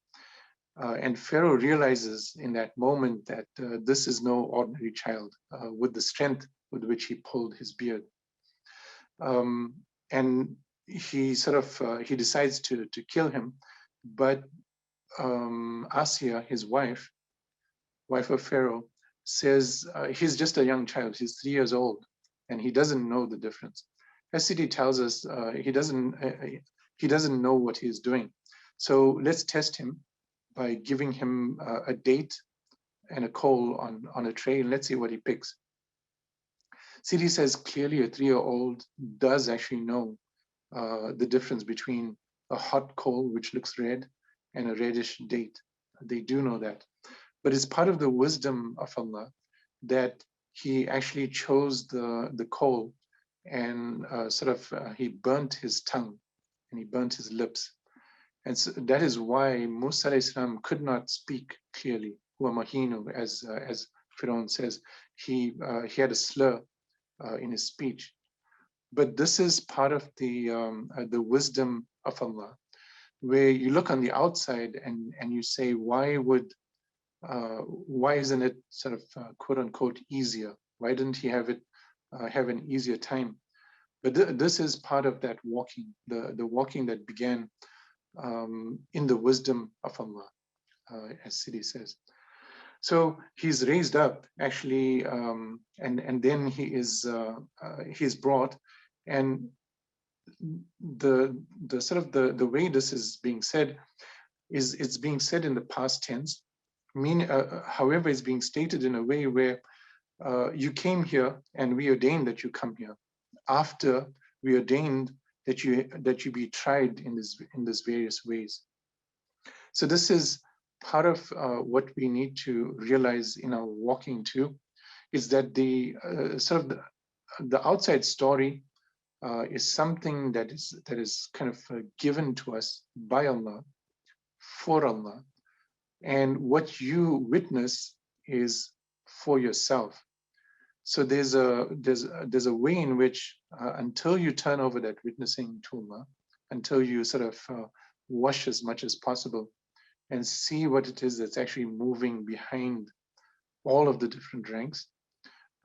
And Pharaoh realizes in that moment that this is no ordinary child with the strength with which he pulled his beard. And he sort of he decides to kill him, But Asya, his wife of Pharaoh, says he's just a young child. He's 3 years old, and he doesn't know the difference. SCD tells us he doesn't know what he's doing. So let's test him by giving him a date and a coal on a tray, and let's see what he picks. CD says clearly a 3-year-old does actually know the difference between a hot coal, which looks red, and a reddish date. They do know that. But it's part of the wisdom of Allah that he actually chose the coal and he burnt his tongue and he burnt his lips. And so that is why Musa alayhi salam could not speak clearly. Huwa mahinu, as Firaun says, he had a slur in his speech. But this is part of the wisdom of Allah, where you look on the outside and you say, why isn't it quote unquote easier? Why didn't he have an easier time? But this is part of that walking, the walking that began in the wisdom of Allah, as Sidi says. So he's raised up actually, and then he's brought, and the way this is being said is it's being said in the past tense. However, it's being stated in a way where you came here and we ordained that you come here. After we ordained that you be tried in this various ways. So this is part of what we need to realize in our walking too, is that the outside story is something that is kind of given to us by Allah, for Allah, and what you witness is for yourself. So there's a way in which until you turn over that witnessing to Allah, until you wash as much as possible and see what it is that's actually moving behind all of the different ranks,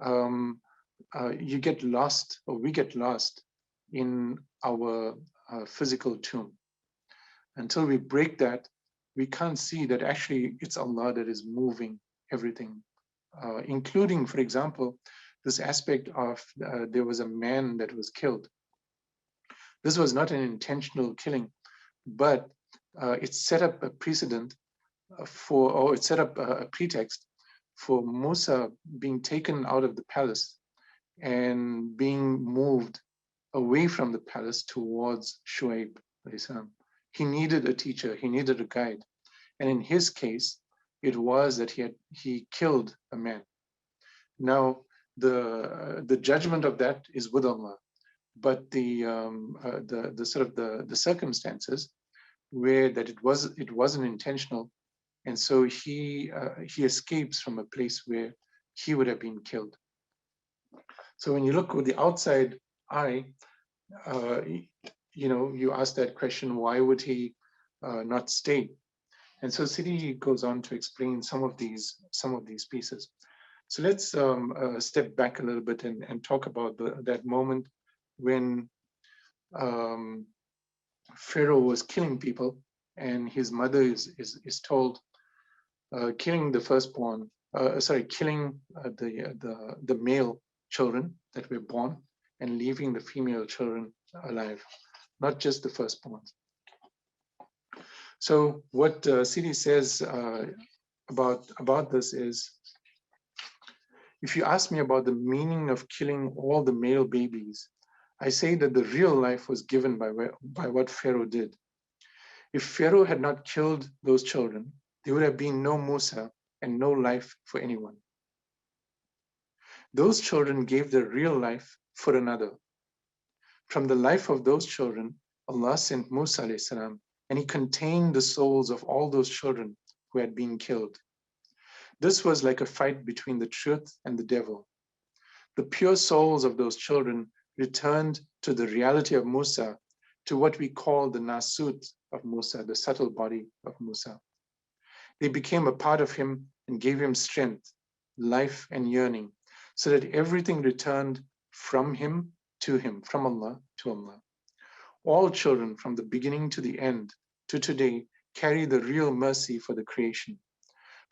you get lost, or we get lost in our physical tomb. Until we break that, we can't see that actually it's Allah that is moving everything, including, for example, this aspect of there was a man that was killed. This was not an intentional killing, but it set up a precedent it set up a pretext for Musa being taken out of the palace and being moved away from the palace towards Shuaib. He needed a teacher, he needed a guide. And in his case, it was that he killed a man. Now, the judgment of that is with Allah, but the circumstances where that it wasn't intentional, and so he escapes from a place where he would have been killed. So when you look with the outside eye, you ask that question: why would he not stay? And so Sidi goes on to explain some of these pieces. So let's step back a little bit and talk about that moment when Pharaoh was killing people, and his mother is told, killing the firstborn, killing the male children that were born and leaving the female children alive, not just the firstborns. So what Sidi says about this is, if you ask me about the meaning of killing all the male babies, I say that the real life was given by what Pharaoh did. If Pharaoh had not killed those children, there would have been no Musa and no life for anyone. Those children gave their real life for another. From the life of those children, Allah sent Musa alayhi salam, and he contained the souls of all those children who had been killed. This was like a fight between the truth and the devil. The pure souls of those children returned to the reality of Musa, to what we call the nasut of Musa, the subtle body of Musa. They became a part of him and gave him strength, life, and yearning, so that everything returned from him to him, from Allah to Allah. All children, from the beginning to the end, to today, carry the real mercy for the creation.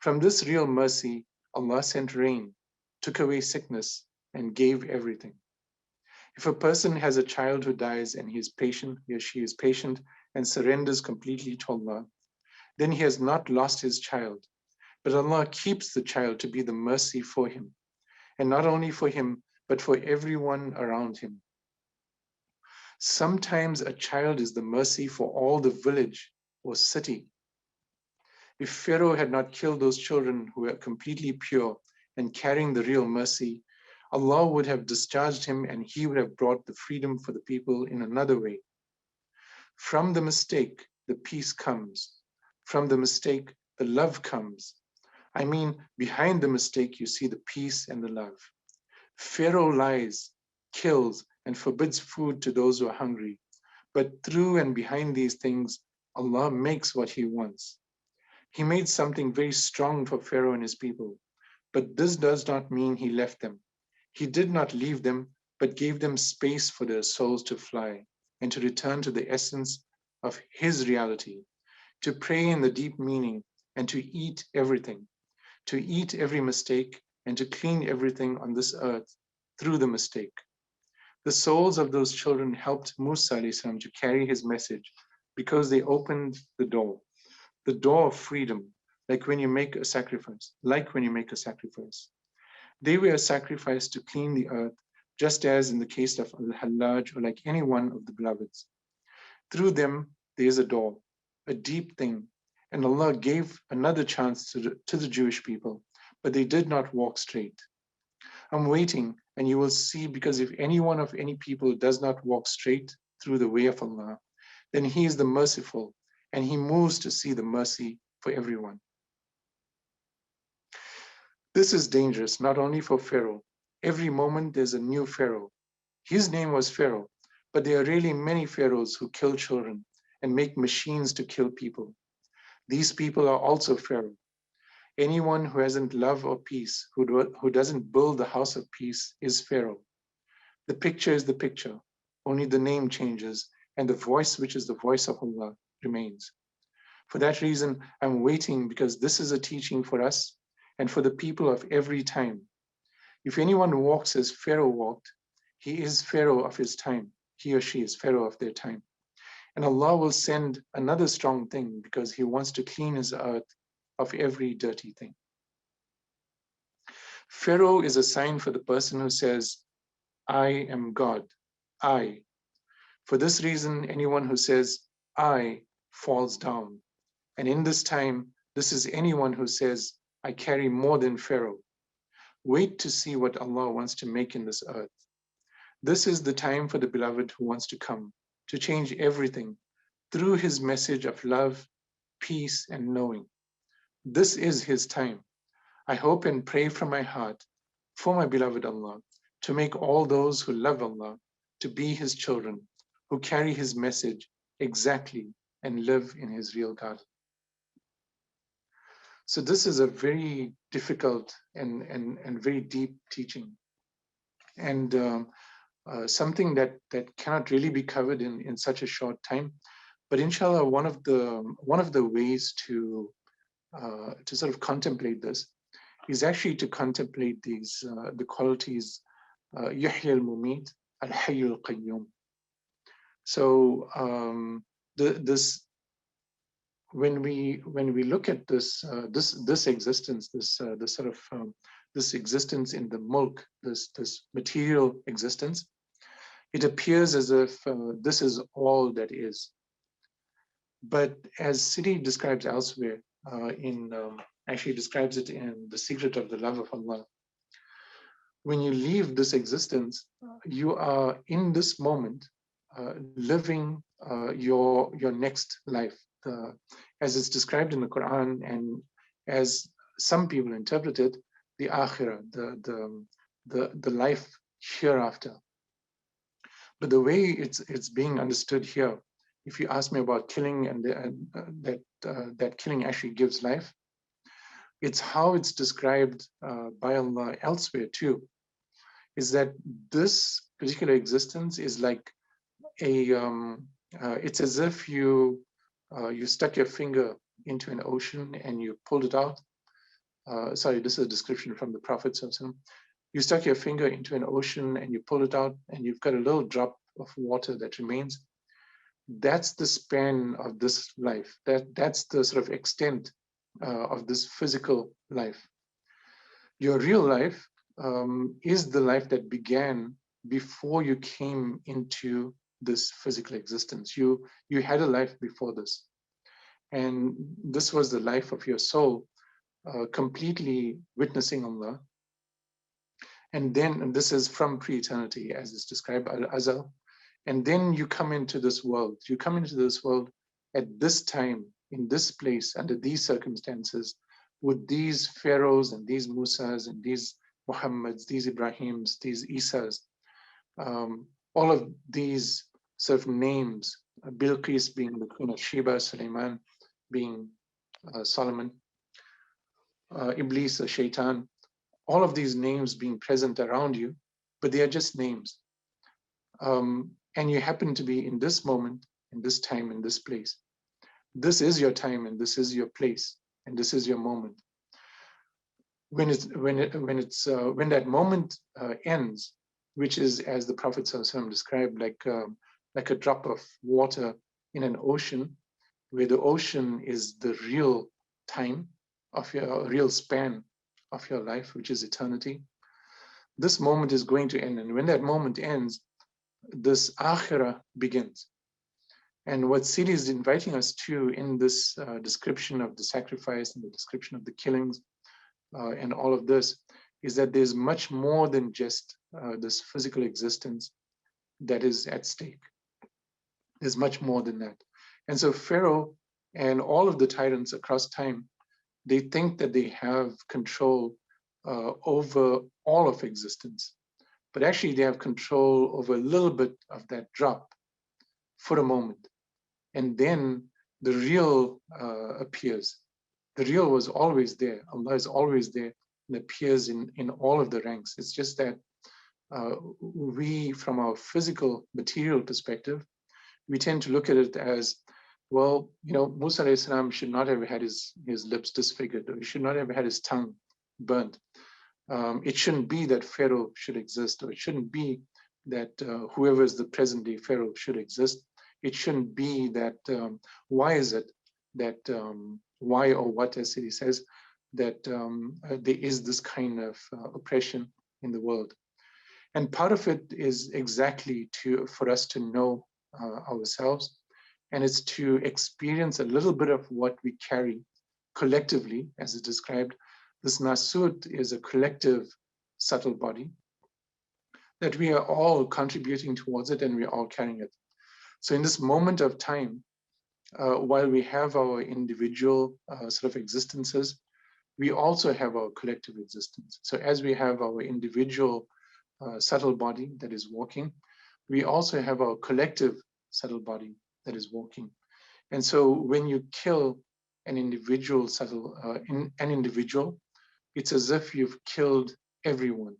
From this real mercy, Allah sent rain, took away sickness, and gave everything. If a person has a child who dies and he is patient, he or she is patient and surrenders completely to Allah, then he has not lost his child, but Allah keeps the child to be the mercy for him, and not only for him, but for everyone around him. Sometimes a child is the mercy for all the village or city. If Pharaoh had not killed those children who were completely pure and carrying the real mercy, Allah would have discharged him and he would have brought the freedom for the people in another way. From the mistake, the peace comes. From the mistake, the love comes. I mean, behind the mistake, you see the peace and the love. Pharaoh lies, kills, and forbids food to those who are hungry. But through and behind these things, Allah makes what he wants. He made something very strong for Pharaoh and his people. But this does not mean he left them. He did not leave them, but gave them space for their souls to fly and to return to the essence of his reality, to pray in the deep meaning and to eat everything, to eat every mistake and to clean everything on this earth through the mistake. The souls of those children helped Musa to carry his message because they opened the door of freedom, like when you make a sacrifice, They were a sacrifice to clean the earth, just as in the case of Al-Hallaj or like any one of the beloveds. Through them, there is a door, a deep thing, and Allah gave another chance to the Jewish people, but they did not walk straight. I'm waiting, and you will see, because if any one of any people does not walk straight through the way of Allah, then He is the merciful, and He moves to see the mercy for everyone. This is dangerous, not only for Pharaoh. Every moment there's a new Pharaoh. His name was Pharaoh, but there are really many Pharaohs who kill children and make machines to kill people. These people are also Pharaoh. Anyone who hasn't love or peace, who doesn't build the house of peace, is Pharaoh. The picture is the picture, only the name changes, and the voice, which is the voice of Allah, remains. For that reason, I'm waiting, because this is a teaching for us and for the people of every time. If anyone walks as Pharaoh walked, he is Pharaoh of his time. He or she is Pharaoh of their time. And Allah will send another strong thing, because He wants to clean His earth of every dirty thing. Pharaoh is a sign for the person who says, I am God, I. For this reason, anyone who says, I, falls down. And in this time, this is anyone who says, I carry more than Pharaoh. Wait to see what Allah wants to make in this earth. This is the time for the beloved who wants to come, to change everything through His message of love, peace, and knowing. This is His time. I hope and pray from my heart for my beloved Allah, to make all those who love Allah to be His children, who carry His message exactly and live in His real garden. So this is a very difficult and very deep teaching, and something that cannot really be covered in such a short time. But inshallah, one of the ways to sort of contemplate this is actually to contemplate these the qualities Yahya al-Mumit, al-Hayy al-Qayyum. So this when we look at this existence, this existence in the mulk, this material existence, it appears as if this is all that is. But as Sidi describes elsewhere, actually describes it in The Secret of the Love of Allah, when you leave this existence, you are in this moment living your next life, as it's described in the Quran, and as some people interpret it, the akhirah, the life hereafter. But the way it's being understood here, if you ask me about killing and that killing actually gives life, it's how it's described by Allah elsewhere too, is that this particular existence is like it's as if you You stuck your finger into an ocean and you pulled it out. Sorry, this is a description from the Prophet. You stuck your finger into an ocean and you pull it out and you've got a little drop of water that remains. That's the span of this life. That's the sort of extent of this physical life. Your real life is the life that began before you came into this physical existence. You had a life before this. And this was the life of your soul, completely witnessing Allah. And then, and this is from pre-eternity, as is described, al-azal. And then you come into this world. You come into this world at this time, in this place, under these circumstances, with these pharaohs and these Musas and these Muhammads, these Ibrahims, these Isas, all of these sort of names, Bilqis being the queen of Sheba, Suleiman being Solomon, Iblis, Shaitan, all of these names being present around you, but they are just names. And you happen to be in this moment, in this time, in this place. This is your time, and this is your place, and this is your moment. When that moment ends, which is, as the Prophet ﷺ described, like a drop of water in an ocean, where the ocean is the real time of your real span of your life, which is eternity. This moment is going to end, and when that moment ends, this akhirah begins. And what Sidi is inviting us to in this description of the sacrifice and the description of the killings and all of this is that there's much more than just this physical existence that is at stake. There's much more than that. And so Pharaoh and all of the tyrants across time, they think that they have control over all of existence. But actually they have control over a little bit of that drop for a moment. And then the real appears. The real was always there. Allah is always there and appears in all of the ranks. It's just that we, from our physical material perspective, we tend to look at it as, well, Musa alayhi salam should not have had his lips disfigured, or he should not have had his tongue burnt. It shouldn't be that Pharaoh should exist, or it shouldn't be that whoever is the present day Pharaoh should exist. It shouldn't be that, why is it that, why or what, as Sidi says, that there is this kind of oppression in the world. And part of it is exactly for us to know ourselves, and it's to experience a little bit of what we carry collectively, as is described. This Nasut is a collective subtle body that we are all contributing towards it, and we're all carrying it. So in this moment of time, while we have our individual sort of existences, we also have our collective existence. So as we have our individual subtle body that is walking, we also have our collective subtle body that is walking. And so when you kill an individual an individual, it's as if you've killed everyone.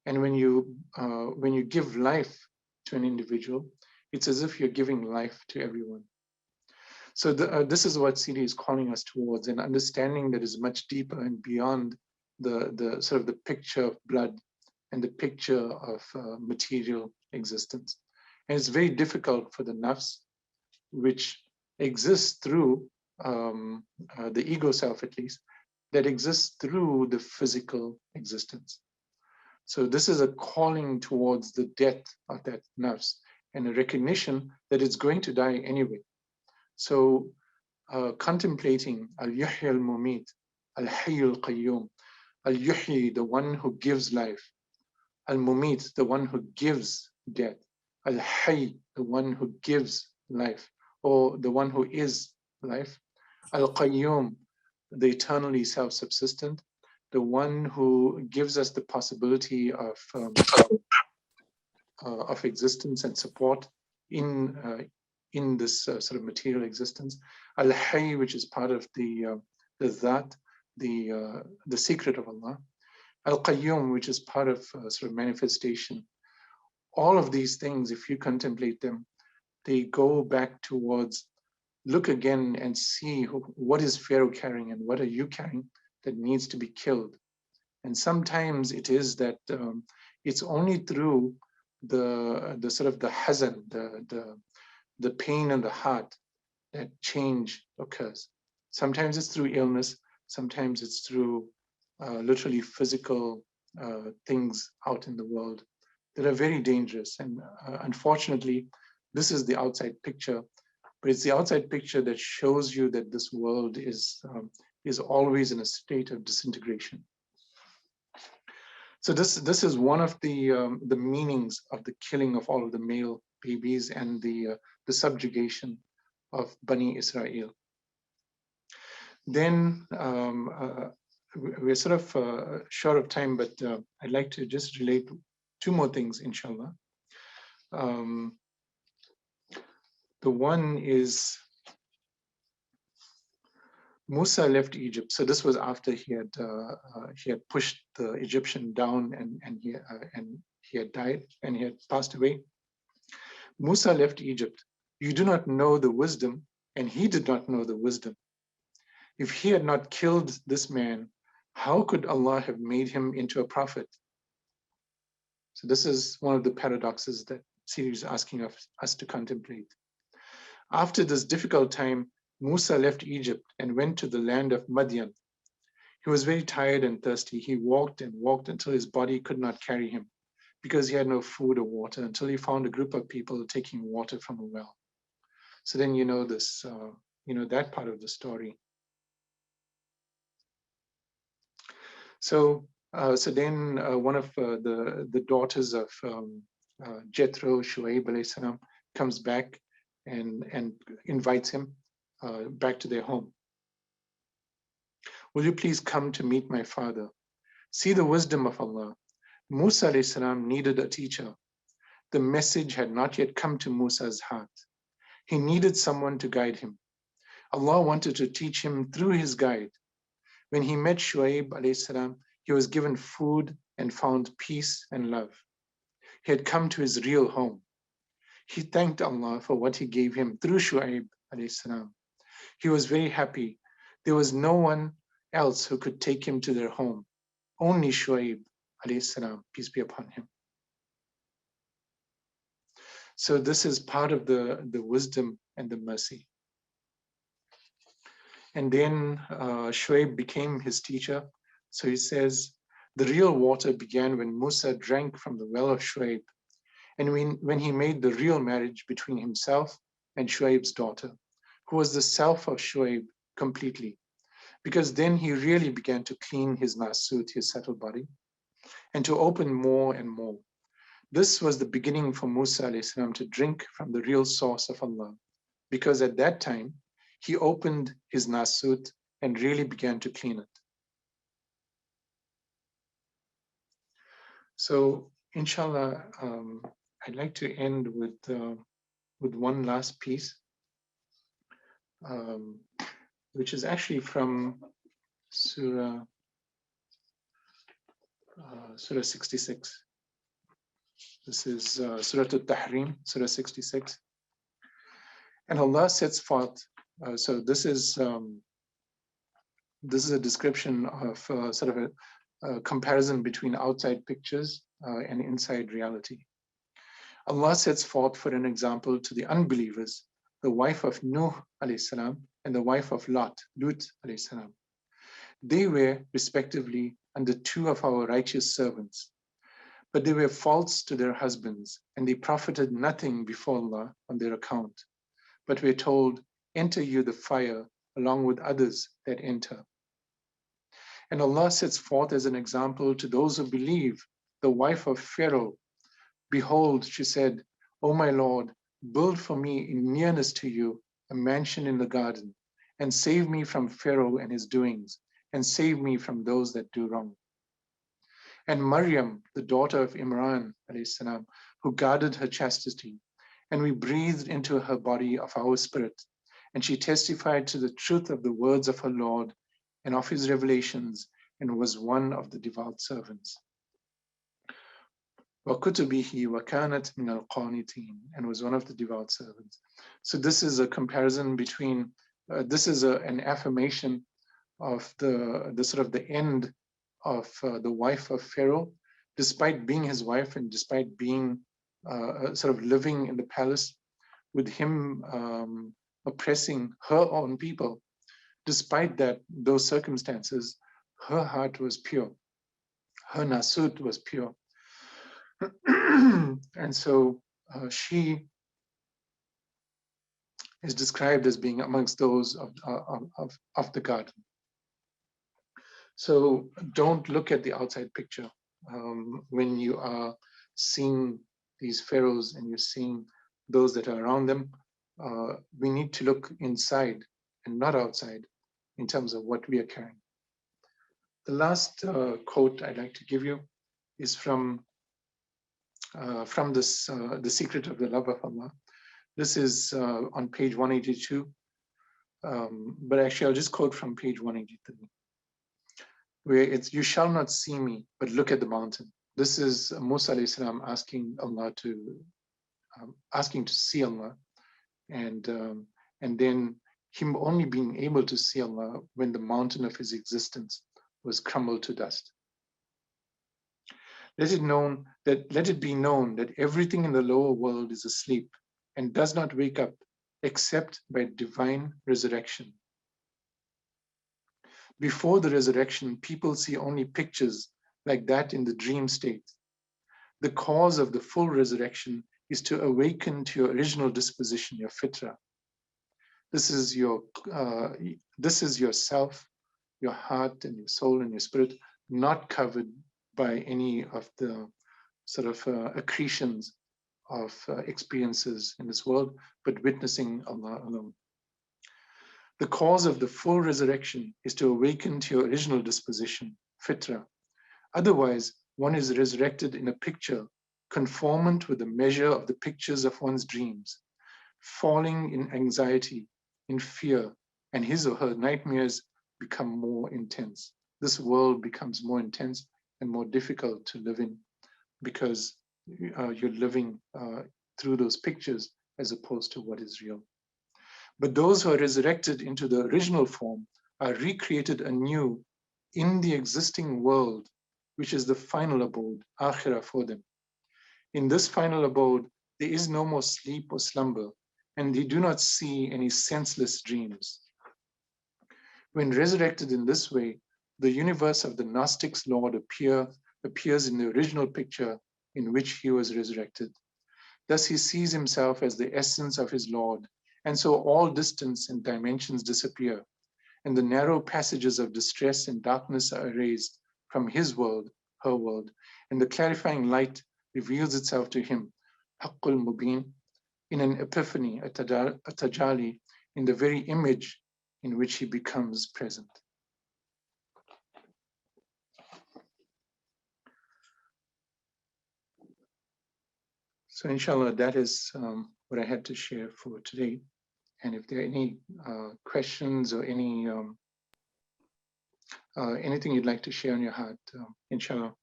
And when you give life to an individual, it's as if you're giving life to everyone. So this is what Sidi is calling us towards, an understanding that is much deeper and beyond the sort of the picture of blood and the picture of material existence. And it's very difficult for the nafs, which exists through the ego self, at least, that exists through the physical existence. So this is a calling towards the death of that nafs and a recognition that it's going to die anyway. So contemplating al-yuhyi al-mumit, al-hayy al-qayyum, al-yuhyi, the one who gives life, al-mumit, the one who gives death, al-hayy, the one who gives life, or the one who is life, al-qayyum, the eternally self-subsistent, the one who gives us the possibility of existence and support in this sort of material existence. Al-Hayy, which is part of the Dhat, the secret of Allah. Al-Qayyum, which is part of sort of manifestation. All of these things, if you contemplate them, they go back towards look again and see what is Pharaoh carrying and what are you carrying that needs to be killed. And sometimes it is that it's only through the sort of the hazan, the pain in the heart, that change occurs. Sometimes it's through illness, sometimes it's through literally physical things out in the world that are very dangerous. And unfortunately, this is the outside picture, but it's the outside picture that shows you that this world is always in a state of disintegration. So this is one of the meanings of the killing of all of the male babies and the subjugation of Bani Israel. Then we're sort of short of time, but I'd like to just relate two more things, inshallah. The one is Musa left Egypt. So this was after he had pushed the Egyptian down and he had died and he had passed away. Musa left Egypt. You do not know the wisdom, and he did not know the wisdom. If he had not killed this man, how could Allah have made him into a prophet? So this is one of the paradoxes that Siri is asking of us to contemplate. After this difficult time, Musa left Egypt and went to the land of Madian. He was very tired and thirsty. He walked and walked until his body could not carry him, because he had no food or water, until he found a group of people taking water from a well. So then you know this, that part of the story. So then one of the daughters of Jethro, Shuaib alayhi salam, comes back and invites him back to their home. Will you please come to meet my father? See the wisdom of Allah. Musa alayhi salam needed a teacher. The message had not yet come to Musa's heart. He needed someone to guide him. Allah wanted to teach him through his guide. When he met Shuaib alayhi salam, he was given food and found peace and love. He had come to his real home. He thanked Allah for what he gave him through Shuaib alayhi salam. He was very happy. There was no one else who could take him to their home. Only Shuaib alayhi salam, peace be upon him. So this is part of the wisdom and the mercy. And then Shuaib became his teacher. So he says, the real water began when Musa drank from the well of Shuaib, and when he made the real marriage between himself and Shuaib's daughter, who was the self of Shuaib completely, because then he really began to clean his nasut, his settled body, and to open more and more. This was the beginning for Musa alayhi salam to drink from the real source of Allah, because at that time, he opened his nasut and really began to clean it. So, inshallah, I'd like to end with one last piece, which is actually from Surah 66. This is Surah Al-Tahrim, Surah 66. And Allah sets forth, so this is a description of sort of a comparison between outside pictures and inside reality. Allah sets forth for an example to the unbelievers, the wife of Nuh alayhi salam and the wife of Lut alayhi salam. They were respectively under two of our righteous servants, but they were false to their husbands, and they profited nothing before Allah on their account, but were told, enter you the fire along with others that enter. And Allah sets forth as an example to those who believe, the wife of Pharaoh. Behold, she said, O my Lord, build for me in nearness to you a mansion in the garden, and save me from Pharaoh and his doings, and save me from those that do wrong. And Maryam, the daughter of Imran, alayhi salam, who guarded her chastity, and we breathed into her body of our spirit, and she testified to the truth of the words of her Lord and of his revelations, and was one of the devout servants. وَكُتُبِهِ وَكَانَتْ مِنَ الْقَانِتِينَ, and was one of the devout servants. So this is a comparison between, this is an affirmation of the sort of the end of the wife of Pharaoh, despite being his wife and despite being sort of living in the palace with him oppressing her own people. Despite that, those circumstances, her heart was pure. Her nasut was pure. And so she is described as being amongst those of the garden. So don't look at the outside picture when you are seeing these pharaohs and you're seeing those that are around them. We need to look inside and not outside in terms of what we are carrying. The last quote I'd like to give you is from this, The Secret of the Love of Allah. This is on page 182, but actually I'll just quote from page 183, where it's, "You shall not see me, but look at the mountain." This is Musa alayhi salam asking Allah to, asking to see Allah, and then him only being able to see Allah when the mountain of his existence was crumbled to dust. Let it be known that everything in the lower world is asleep and does not wake up except by divine resurrection. Before the resurrection, people see only pictures like that in the dream state. The cause of the full resurrection is to awaken to your original disposition, your fitra. This is yourself, your heart and your soul and your spirit, not covered by any of the sort of accretions of experiences in this world, but witnessing Allah alone. The cause of the full resurrection is to awaken to your original disposition, fitra. Otherwise, one is resurrected in a picture conformant with the measure of the pictures of one's dreams, falling in anxiety, in fear, and his or her nightmares become more intense. This world becomes more intense and more difficult to live in because you're living through those pictures as opposed to what is real. But those who are resurrected into the original form are recreated anew in the existing world, which is the final abode, akhirah, for them. In this final abode, there is no more sleep or slumber, and they do not see any senseless dreams. When resurrected in this way, the universe of the Gnostic's Lord appears in the original picture in which he was resurrected. Thus he sees himself as the essence of his Lord, and so all distance and dimensions disappear, and the narrow passages of distress and darkness are erased from his world, her world, and the clarifying light reveals itself to him, Haqqul Mubin, in an epiphany, a tajali, in the very image in which he becomes present. So inshallah, that is what I had to share for today. And if there are any questions or any anything you'd like to share on your heart, inshallah,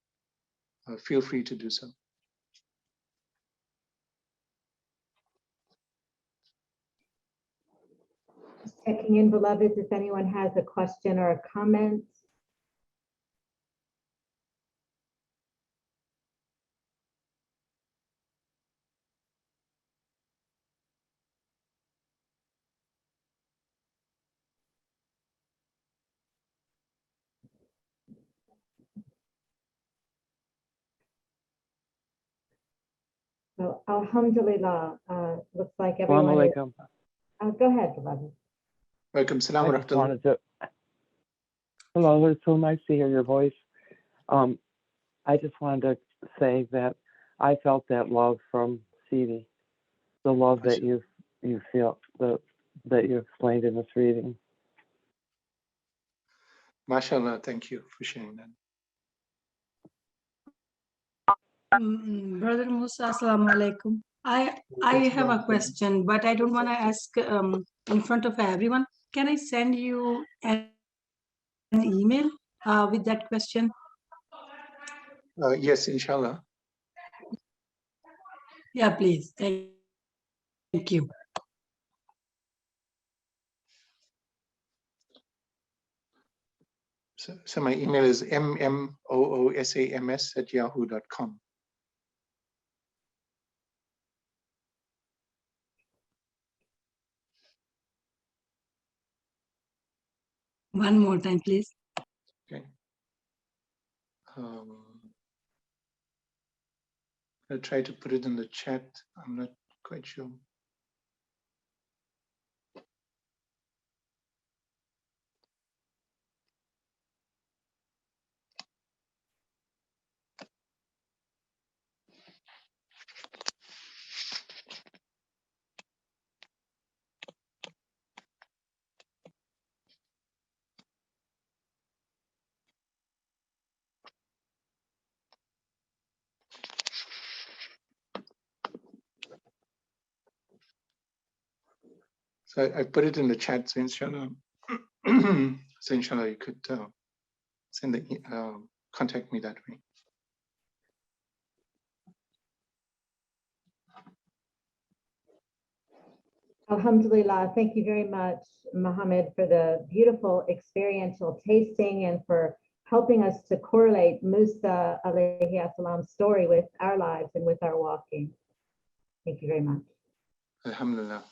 feel free to do so. Checking in, beloveds, if anyone has a question or a comment. So, alhamdulillah, looks like everyone is, go ahead, beloved. Welcome, salam wa rahmatullah. Hello, it's so nice to hear your voice. I just wanted to say that I felt that love from Sidi, the love that you feel, that you explained in this reading. MashaAllah, thank you for sharing that. Brother Musa, assalamu alaikum. I have a question, but I don't want to ask in front of everyone. Can I send you an email with that question? Yes, inshallah. Yeah, please. Thank you. So my email is mmoosams@yahoo.com. One more time, please. Okay. I'll try to put it in the chat. I'm not quite sure. So I put it in the chat, so inshallah, so inshallah you could send the contact me that way. Alhamdulillah, thank you very much, Mohamed, for the beautiful experiential tasting and for helping us to correlate Musa alayhi salam's story with our lives and with our walking. Thank you very much. Alhamdulillah.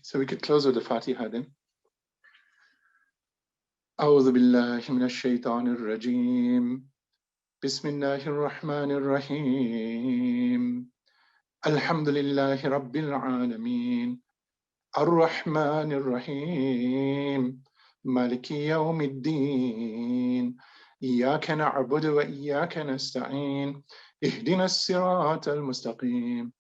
So we could close with the Fatiha then. أعوذ بالله من الشيطان الرجيم. بسم الله الرحمن الرحيم. الحمد لله رب العالمين. الرحمن الرحيم. مالك يوم الدين. إياك نعبد وإياك نستعين. اهدنا الصراط المستقيم.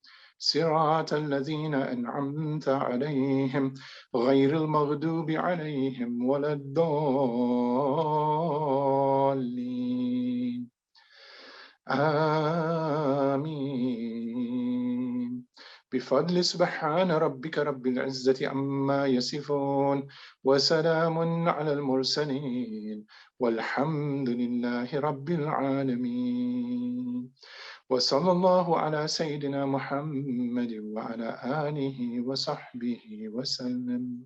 صراط الذين أنعمت عليهم غير المغضوب عليهم ولا الضالين. آمين. بفضل سبحان ربك رب العزة عما يصفون وسلام على المرسلين والحمد لله رب العالمين. وصلى الله على سيدنا محمد وعلى آله وصحبه وسلم.